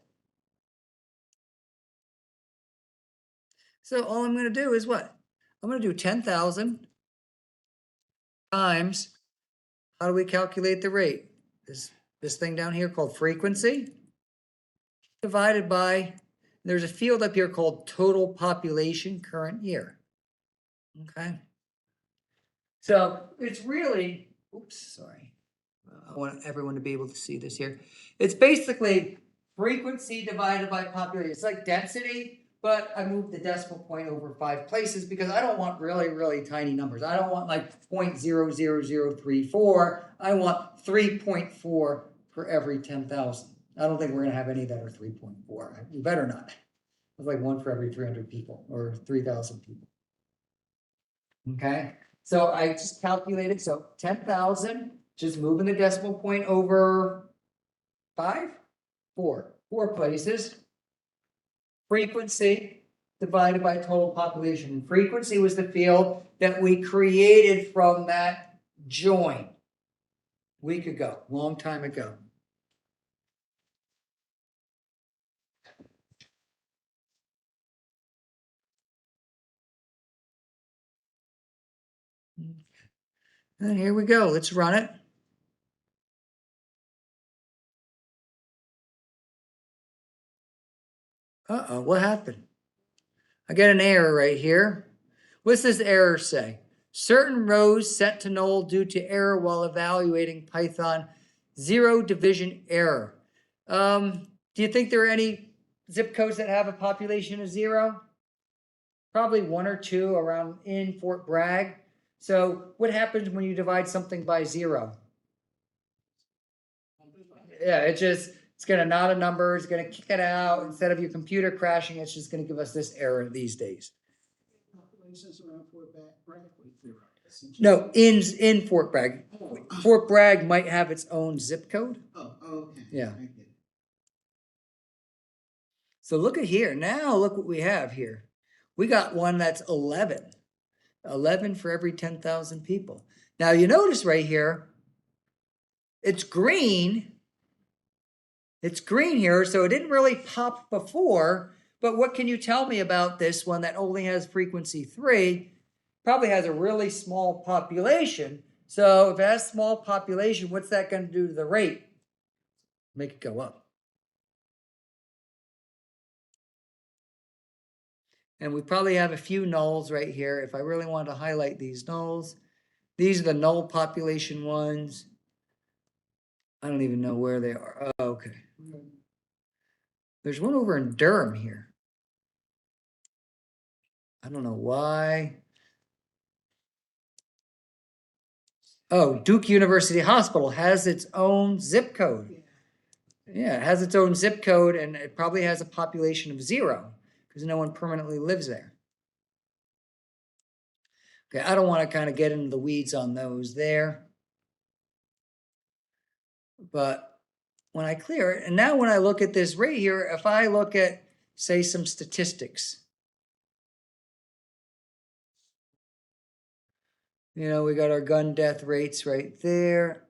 So all I'm going to do is what? I'm going to do 10,000 times, how do we calculate the rate? This thing down here called frequency divided by, there's a field up here called total population current year. Okay. So it's really, oops, sorry. I want everyone to be able to see this here. It's basically frequency divided by population. It's like density, but I moved the decimal point over 5 places because I don't want really, really tiny numbers. I don't want like 0.00034. I want 3.4 for every 10,000. I don't think we're going to have any that are 3.4. We better not. It's like one for every 300 people or 3,000 people. Okay, so I just calculated, so 10,000, just moving the decimal point over four places. Frequency divided by total population. Frequency was the field that we created from that join week ago, long time ago. And here we go. Let's run it. Uh-oh, what happened? I get an error right here. What's this error say? Certain rows set to null due to error while evaluating Python. Zero division error. Do you think there are any zip codes that have a population of 0? Probably 1 or 2 around in Fort Bragg. So what happens when you divide something by 0? Yeah, it's gonna not a number, it's gonna kick it out. Instead of your computer crashing, it's just gonna give us this error these days. Populations around Fort Bragg, we theorize. No, in Fort Bragg. Fort Bragg might have its own zip code. Oh, okay. Yeah. I get it. So look at here. Now look what we have here. We got one that's 11. 11 for every 10,000 people. Now you notice right here, it's green. It's green here, so it didn't really pop before. But what can you tell me about this one that only has frequency 3? Probably has a really small population. So if it has small population, what's that going to do to the rate? Make it go up. And we probably have a few nulls right here. If I really want to highlight these nulls, these are the null population ones. I don't even know where they are. Oh, okay. There's one over in Durham here. I don't know why. Oh, Duke University Hospital has its own zip code. Yeah, it has its own zip code, and it probably has a population of 0 because no one permanently lives there. Okay, I don't want to kind of get into the weeds on those there. But when I clear it, and now when I look at this right here, if I look at, say, some statistics, you know, we got our gun death rates right there.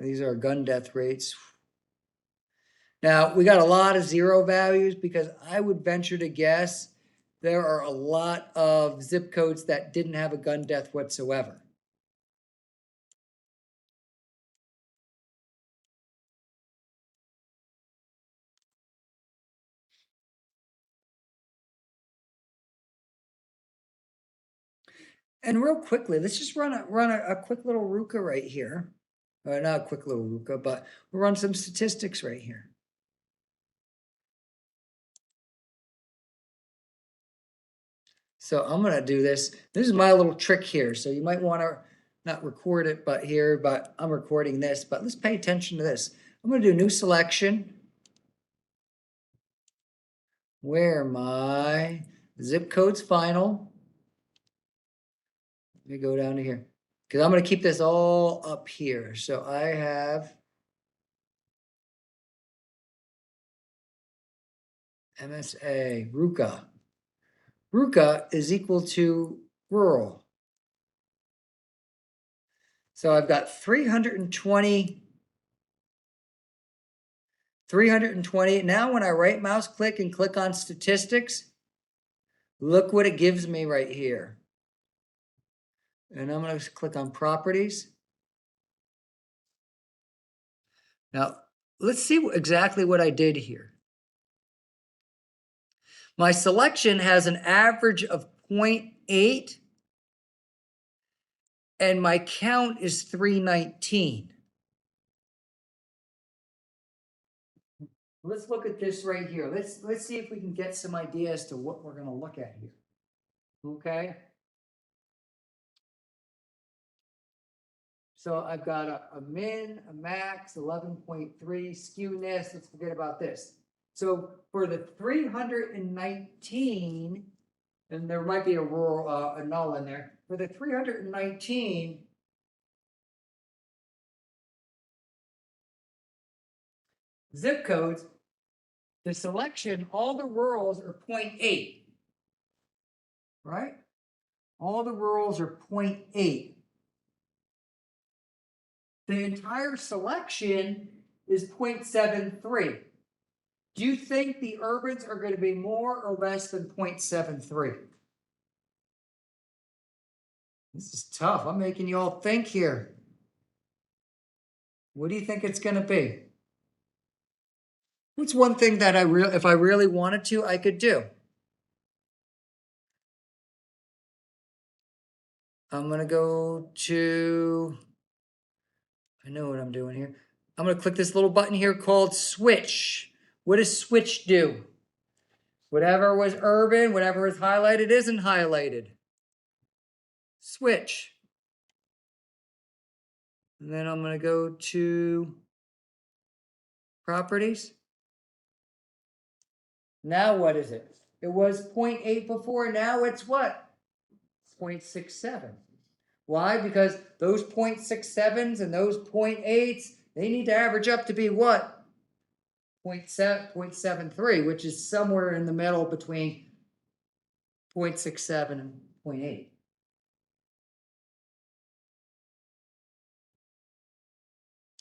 These are gun death rates. Now, we got a lot of 0 values because I would venture to guess there are a lot of zip codes that didn't have a gun death whatsoever. And real quickly, let's just run a quick little RUCA right here. Not a quick little RUCA, but we'll run some statistics right here. So I'm going to do this. This is my little trick here. So you might want to not record it, but I'm recording this. But let's pay attention to this. I'm going to do new selection. Where my zip code's final. Let me go down to here. Because I'm going to keep this all up here. So I have MSA, RUCA. RUCA is equal to rural. So I've got 320. Now when I right mouse click and click on statistics, look what it gives me right here. And I'm going to click on properties. Now, let's see exactly what I did here. My selection has an average of 0.8, and my count is 319. Let's look at this right here. Let's see if we can get some idea as to what we're going to look at here. Okay. So I've got a min, a max, 11.3 skewness. Let's forget about this. So for the 319, and there might be a rural, a null in there. For the 319, zip codes, the selection, all the rurals are 0.8. Right? All the rurals are 0.8. The entire selection is 0.73. Do you think the urbans are going to be more or less than 0.73? This is tough. I'm making you all think here. What do you think it's going to be? What's one thing that if I really wanted to, I could do? I'm going to go to, I know what I'm doing here. I'm going to click this little button here called switch. What does switch do? Whatever was urban, whatever is highlighted isn't highlighted. Switch. And then I'm going to go to properties. Now what is it? It was 0.8 before. Now it's what? 0.67. Why? Because those 0.67s and those 0.8s, they need to average up to be what? 0.73, which is somewhere in the middle between 0.67 and 0.8.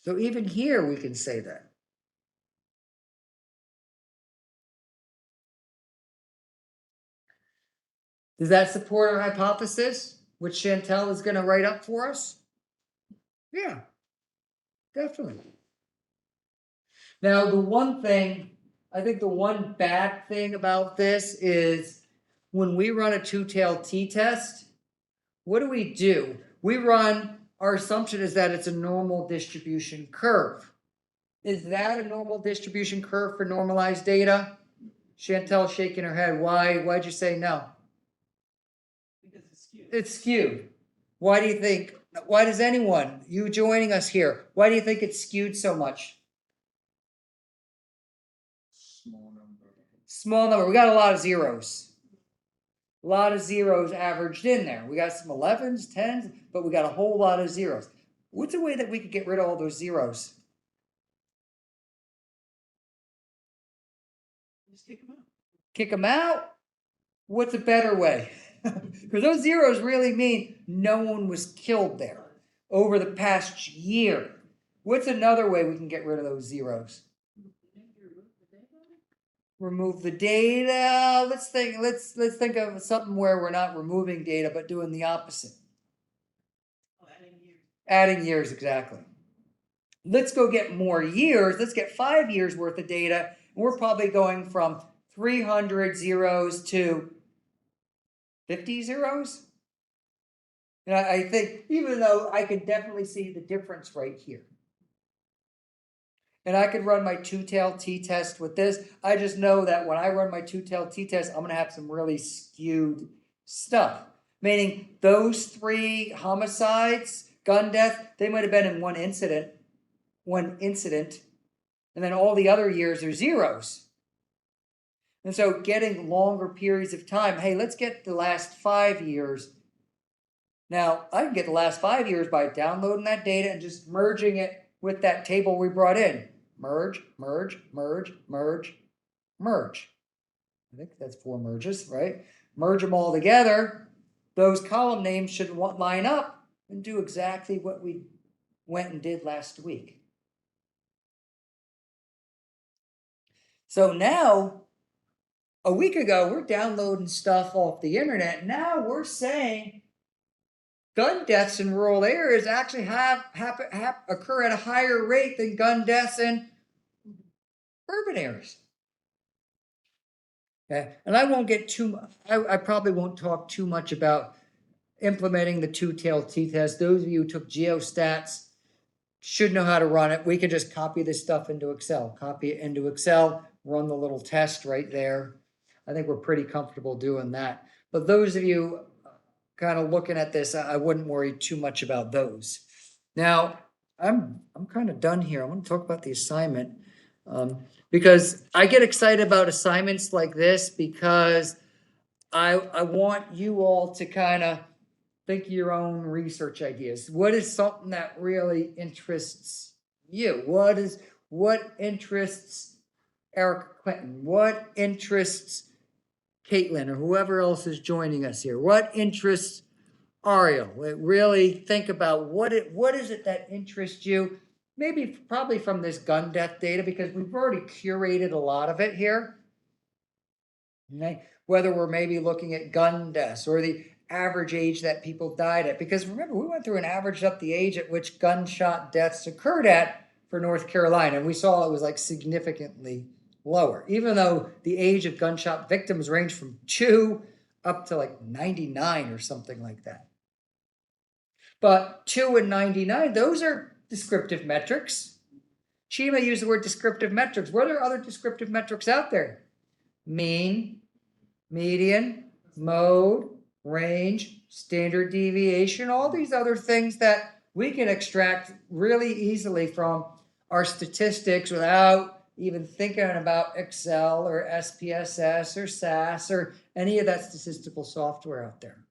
So even here we can say that. Does that support our hypothesis, which Chantel is going to write up for us? Yeah, definitely. Now, the one thing, I think the one bad thing about this is when we run a two-tailed t-test, what do? We run, our assumption is that it's a normal distribution curve. Is that a normal distribution curve for normalized data? Chantel shaking her head. Why'd you say no? Because it's skewed. It's skewed. Why do you think, why does anyone, you joining us here, why do you think it's skewed so much? Small number. Small number. We got a lot of zeros. A lot of zeros averaged in there. We got some 11s, 10s, but we got a whole lot of zeros. What's a way that we could get rid of all those zeros? Just kick them out. Kick them out? What's a better way? Because those zeros really mean no one was killed there over the past year. What's another way we can get rid of those zeros? Remove the data. Let's think of something where we're not removing data but doing the opposite. Oh, adding years. Adding years, exactly. Let's go get more years. Let's get 5 years worth of data. We're probably going from 300 zeros to 50 zeros. And I think, even though I can definitely see the difference right here. And I could run my two-tailed t-test with this. I just know that when I run my two-tailed t-test, I'm going to have some really skewed stuff. Meaning those 3 homicides, gun death, they might have been in one incident. And then all the other years are zeros. And so getting longer periods of time, hey, let's get the last 5 years. Now, I can get the last 5 years by downloading that data and just merging it with that table we brought in. Merge, merge, merge, merge, merge. I think that's 4 merges, right? Merge them all together. Those column names should line up and do exactly what we went and did last week. So now, a week ago, we're downloading stuff off the internet. Now we're saying gun deaths in rural areas actually occur at a higher rate than gun deaths in urban areas. Okay, and I won't get too much. I probably won't talk too much about implementing the two-tailed t-test. Those of you who took geostats should know how to run it. We can just copy this stuff into Excel. Copy it into Excel, run the little test right there. I think we're pretty comfortable doing that. But those of you kind of looking at this, I wouldn't worry too much about those. Now, I'm kind of done here. I want to talk about the assignment. Because I get excited about assignments like this because I want you all to kind of think of your own research ideas. What is something that really interests you? What interests Eric Clinton? What interests Caitlin or whoever else is joining us here? What interests Ariel? Really think about what is it that interests you? Maybe probably from this gun death data, because we've already curated a lot of it here. Okay? Whether we're maybe looking at gun deaths or the average age that people died at. Because remember, we went through and averaged up the age at which gunshot deaths occurred at for North Carolina. And we saw it was like significantly lower, even though the age of gunshot victims ranged from 2 up to like 99 or something like that. But 2 and 99, those are descriptive metrics. Chima used the word descriptive metrics. What are other descriptive metrics out there? Mean, median, mode, range, standard deviation, all these other things that we can extract really easily from our statistics without even thinking about Excel or SPSS or SAS or any of that statistical software out there.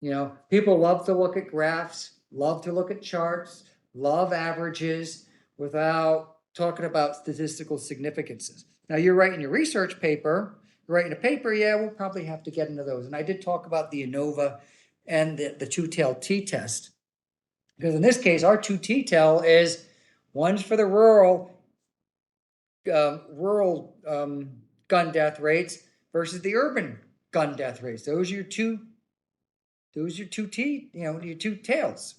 You know, people love to look at graphs, love to look at charts, love averages without talking about statistical significances. Now, you're writing your research paper, you're writing a paper, yeah, we'll probably have to get into those. And I did talk about the ANOVA and the two-tailed t-test. Because in this case, our two t-tail is one's for the rural gun death rates versus the urban gun death rates. Those are your two your two tails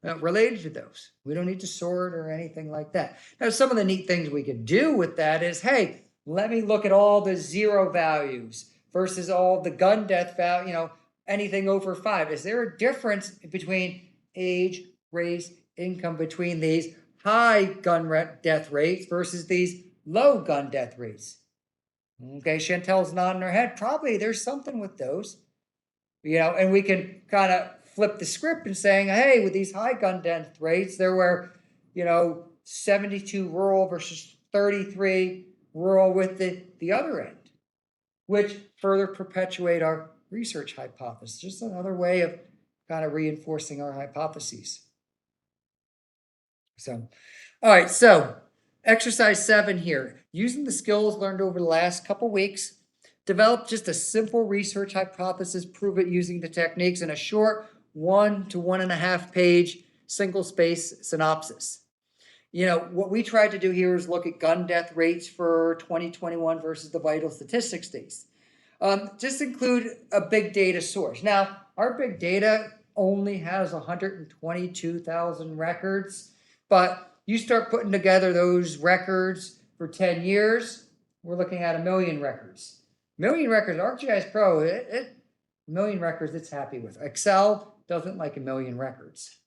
related to those. We don't need to sort or anything like that. Now, some of the neat things we could do with that is, hey, let me look at all the 0 values versus all the gun death value, anything over 5. Is there a difference between age, race, income between these high gun death rates versus these low gun death rates? Okay, Chantel's nodding her head. Probably there's something with those. And we can kind of flip the script and saying, hey, with these high gun death rates, there were, 72 rural versus 33 rural with the other end, which further perpetuate our research hypothesis. Just another way of kind of reinforcing our hypotheses. So, all right, so exercise 7 here. Using the skills learned over the last couple weeks, develop just a simple research hypothesis, prove it using the techniques in a short 1 to 1.5 page single space synopsis. What we tried to do here is look at gun death rates for 2021 versus the vital statistics days. Just include a big data source. Now, our big data only has 122,000 records, but you start putting together those records for 10 years, we're looking at 1 million records. Million records, ArcGIS Pro, million records it's happy with. Excel doesn't like 1 million records.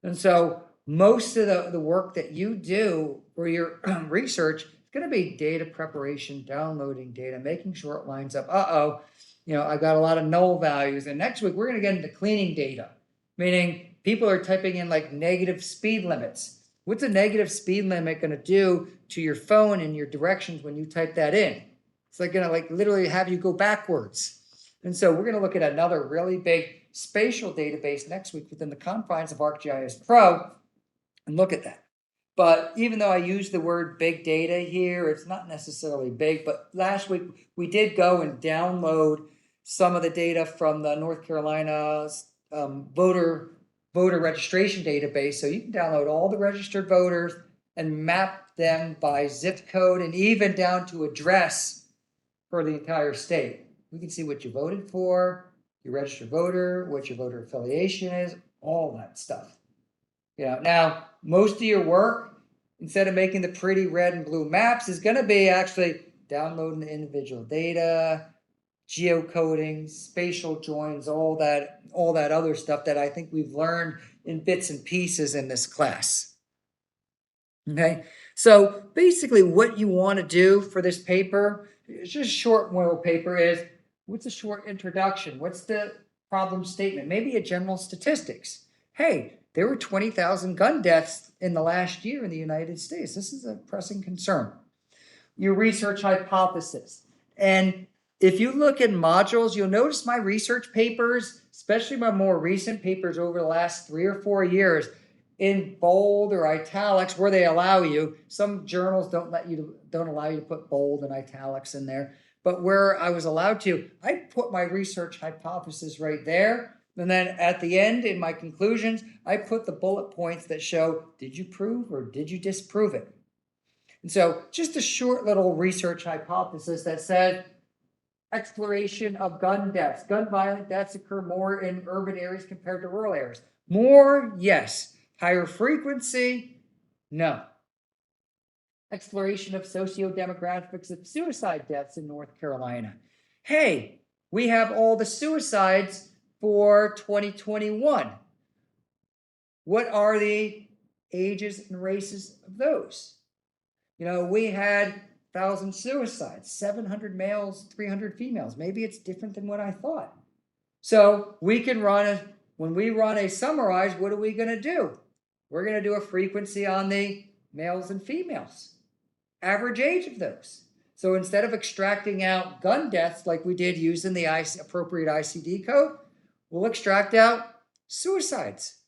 And so most of the work that you do for your research is going to be data preparation, downloading data, making sure it lines up. I got a lot of null values. And next week, we're going to get into cleaning data, meaning people are typing in like negative speed limits. What's a negative speed limit going to do to your phone and your directions when you type that in? It's like going to literally have you go backwards. And so we're going to look at another really big spatial database next week within the confines of ArcGIS Pro and look at that. But even though I use the word big data here, it's not necessarily big. But last week we did go and download some of the data from the North Carolina voter registration database. So you can download all the registered voters and map them by zip code and even down to address for the entire state. We can see what you voted for, your registered voter, what your voter affiliation is, all that stuff. Now, most of your work, instead of making the pretty red and blue maps, is going to be actually downloading the individual data, geocoding, spatial joins, all that other stuff that I think we've learned in bits and pieces in this class. Okay, so basically what you want to do for this paper, it's just a short little paper, is what's a short introduction? What's the problem statement? Maybe a general statistics. Hey, there were 20,000 gun deaths in the last year in the United States. This is a pressing concern. Your research hypothesis. And if you look at modules, you'll notice my research papers, especially my more recent papers over the last 3 or 4 years, in bold or italics where they allow you. Some journals don't allow you to put bold and italics in there. But where I was allowed to, I put my research hypothesis right there. And then at the end, in my conclusions, I put the bullet points that show, did you prove or did you disprove it? And so just a short little research hypothesis that said exploration of gun deaths. Gun violent deaths occur more in urban areas compared to rural areas. More, yes. Higher frequency, no. Exploration of socio-demographics of suicide deaths in North Carolina. Hey, we have all the suicides for 2021. What are the ages and races of those? You know, we had 1,000 suicides, 700 males, 300 females. Maybe it's different than what I thought. So we can when we run a summarize, what are we going to do? We're going to do a frequency on the males and females, average age of those. So instead of extracting out gun deaths like we did using the appropriate ICD code, we'll extract out suicides.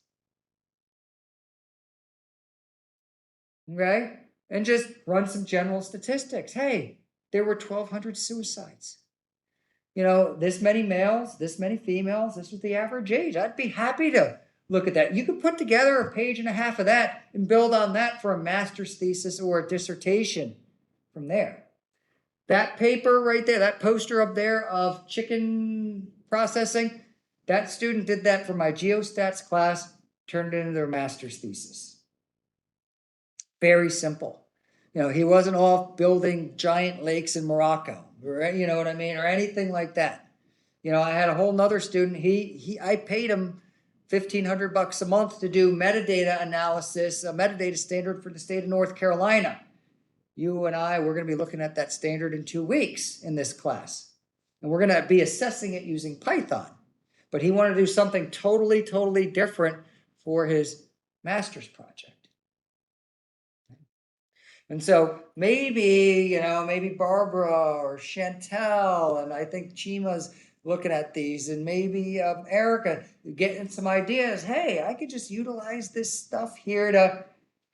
Okay? And just run some general statistics. Hey, there were 1,200 suicides. You know, this many males, this many females, this was the average age. I'd be happy to look at that. You could put together a page and a half of that and build on that for a master's thesis or a dissertation from there. That paper right there, that poster up there of chicken processing, that student did that for my geostats class, turned it into their master's thesis. Very simple. You know, he wasn't off building giant lakes in Morocco, or, you know what I mean, or anything like that. You know, I had a whole nother student. I paid him $1,500 a month to do metadata analysis, a metadata standard for the state of North Carolina. You and we're going to be looking at that standard in 2 weeks in this class, and we're going to be assessing it using Python. But he wanted to do something totally different for his master's project. And so maybe Barbara or Chantel, and I think Chima's looking at these, and maybe Erica getting some ideas. Hey, I could just utilize this stuff here to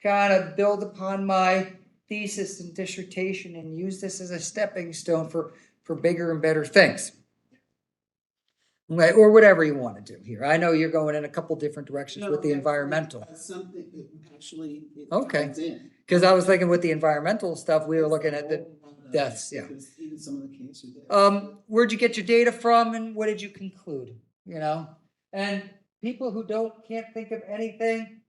kind of build upon my thesis and dissertation and use this as a stepping stone for bigger and better things. Right, or whatever you want to do here. I know you're going in a couple different directions with the environmental. Something that actually Okay. ties in. Because I was thinking with the environmental stuff, we were looking at the deaths, yeah. Because even some of the cancer deaths. Where'd you get your data from and what did you conclude? You know? And people who can't think of anything,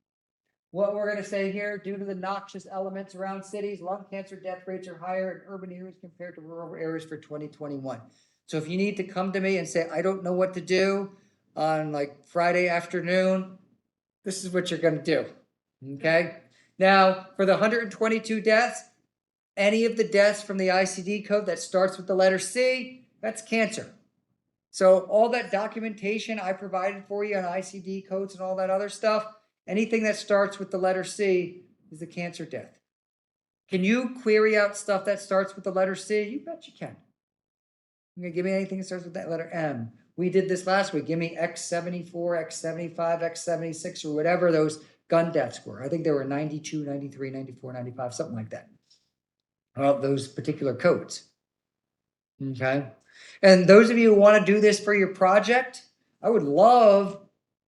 what we're gonna say here, due to the noxious elements around cities, lung cancer death rates are higher in urban areas compared to rural areas for 2021. So if you need to come to me and say, I don't know what to do on like Friday afternoon, this is what you're gonna do, okay? Now, for the 122 deaths, any of the deaths from the ICD code that starts with the letter C, that's cancer. So all that documentation I provided for you on ICD codes and all that other stuff, anything that starts with the letter C is a cancer death. Can you query out stuff that starts with the letter C? You bet you can. You're gonna give me anything that starts with that letter M. We did this last week. Give me X74, X75, X76, or whatever those gun deaths were. I think there were 92, 93, 94, 95, something like that. Those particular codes. Okay. And those of you who want to do this for your project, I would love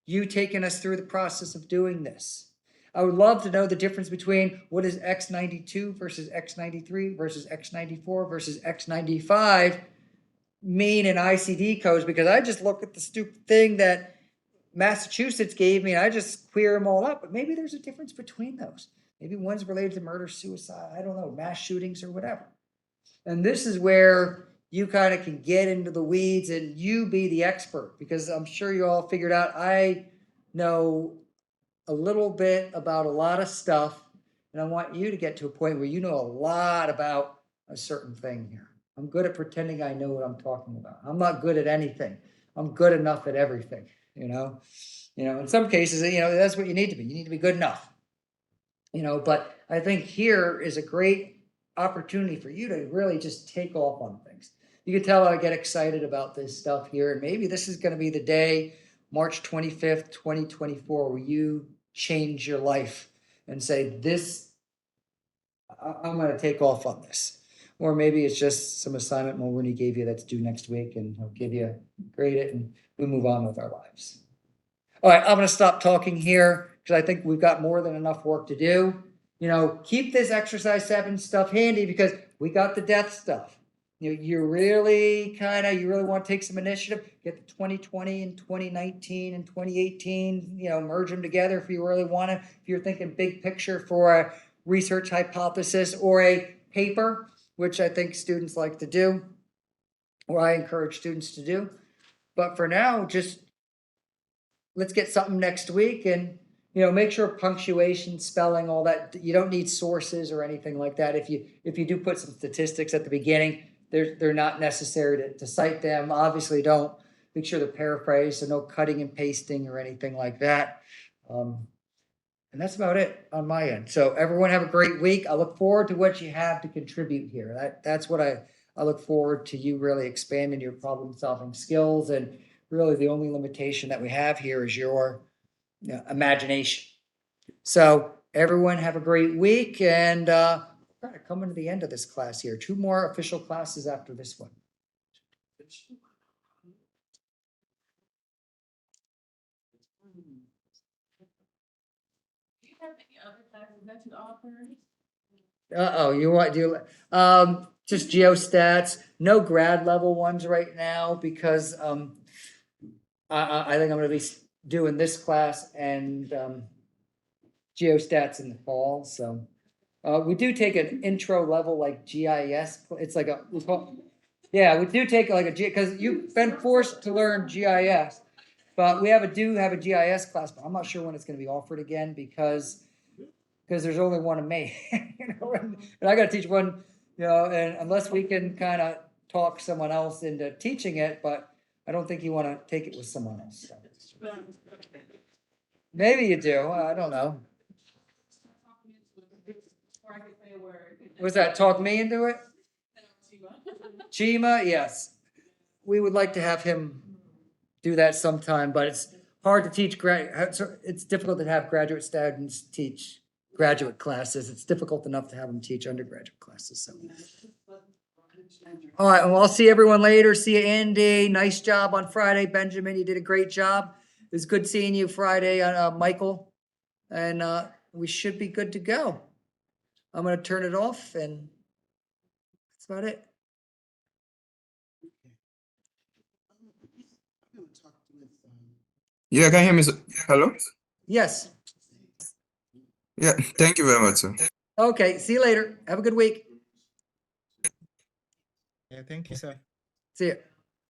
you taking us through the process of doing this. I would love to know the difference between what is X92 versus X93 versus X94 versus X95 mean in ICD codes, because I just look at the stupid thing that Massachusetts gave me and I just queer them all up. But maybe there's a difference between those. Maybe one's related to murder, suicide, I don't know, mass shootings or whatever. And this is where you kind of can get into the weeds and you be the expert, because I'm sure you all figured out I know a little bit about a lot of stuff, and I want you to get to a point where you know a lot about a certain thing here. I'm good at pretending I know what I'm talking about. I'm not good at anything. I'm good enough at everything, you know? You know, in some cases, you know, that's what you need to be. You need to be good enough. You know, but I think here is a great opportunity for you to really just take off on things. You can tell I get excited about this stuff here, and maybe this is going to be the day, March 25th, 2024, where you change your life and say, this, I'm going to take off on this. Or maybe it's just some assignment Mulrooney gave you that's due next week, and he'll give you, grade it, and we move on with our lives. All right, I'm going to stop talking here because I think we've got more than enough work to do. You know, keep this exercise 7 stuff handy because we got the death stuff. You really want to take some initiative, get the 2020 and 2019 and 2018, you know, merge them together if you really want to. If you're thinking big picture for a research hypothesis or a paper, which I think students like to do, or I encourage students to do. But for now, just let's get something next week, and you know, make sure punctuation, spelling, all that. You don't need sources or anything like that. If you do put some statistics at the beginning, they're not necessary to cite them. Obviously, don't make sure they're paraphrased, so no cutting and pasting or anything like that. And that's about it on my end. So everyone have a great week. I look forward to what you have to contribute here. That's what I look forward to, you really expanding your problem solving skills. And really the only limitation that we have here is your imagination. So everyone have a great week, and we're coming to the end of this class here. 2 more official classes after this one. Do you have any other classes that you offer? You want do just geostats, no grad level ones right now because I think I'm going to be doing this class and geostats in the fall. So we do take an intro level like GIS. It's like we do take like a because you've been forced to learn GIS, but we do have a GIS class, but I'm not sure when it's going to be offered again because there's only one of me, you know, and I got to teach one, you know, and unless we can kind of talk someone else into teaching it, but I don't think you want to take it with someone else. So. Maybe you do. I don't know. Was that talk me into it? Chima, yes. We would like to have him do that sometime, but it's hard to teach it's difficult to have graduate students teach graduate classes. It's difficult enough to have them teach undergraduate classes. So. All right, well, I'll see everyone later. See you, Andy. Nice job on Friday, Benjamin. You did a great job. It was good seeing you Friday, Michael. And we should be good to go. I'm going to turn it off, and that's about it. Yeah, can you hear me? Hello? Yes. Yeah, thank you very much, sir. Okay, see you later. Have a good week. Yeah, thank you, sir. See you.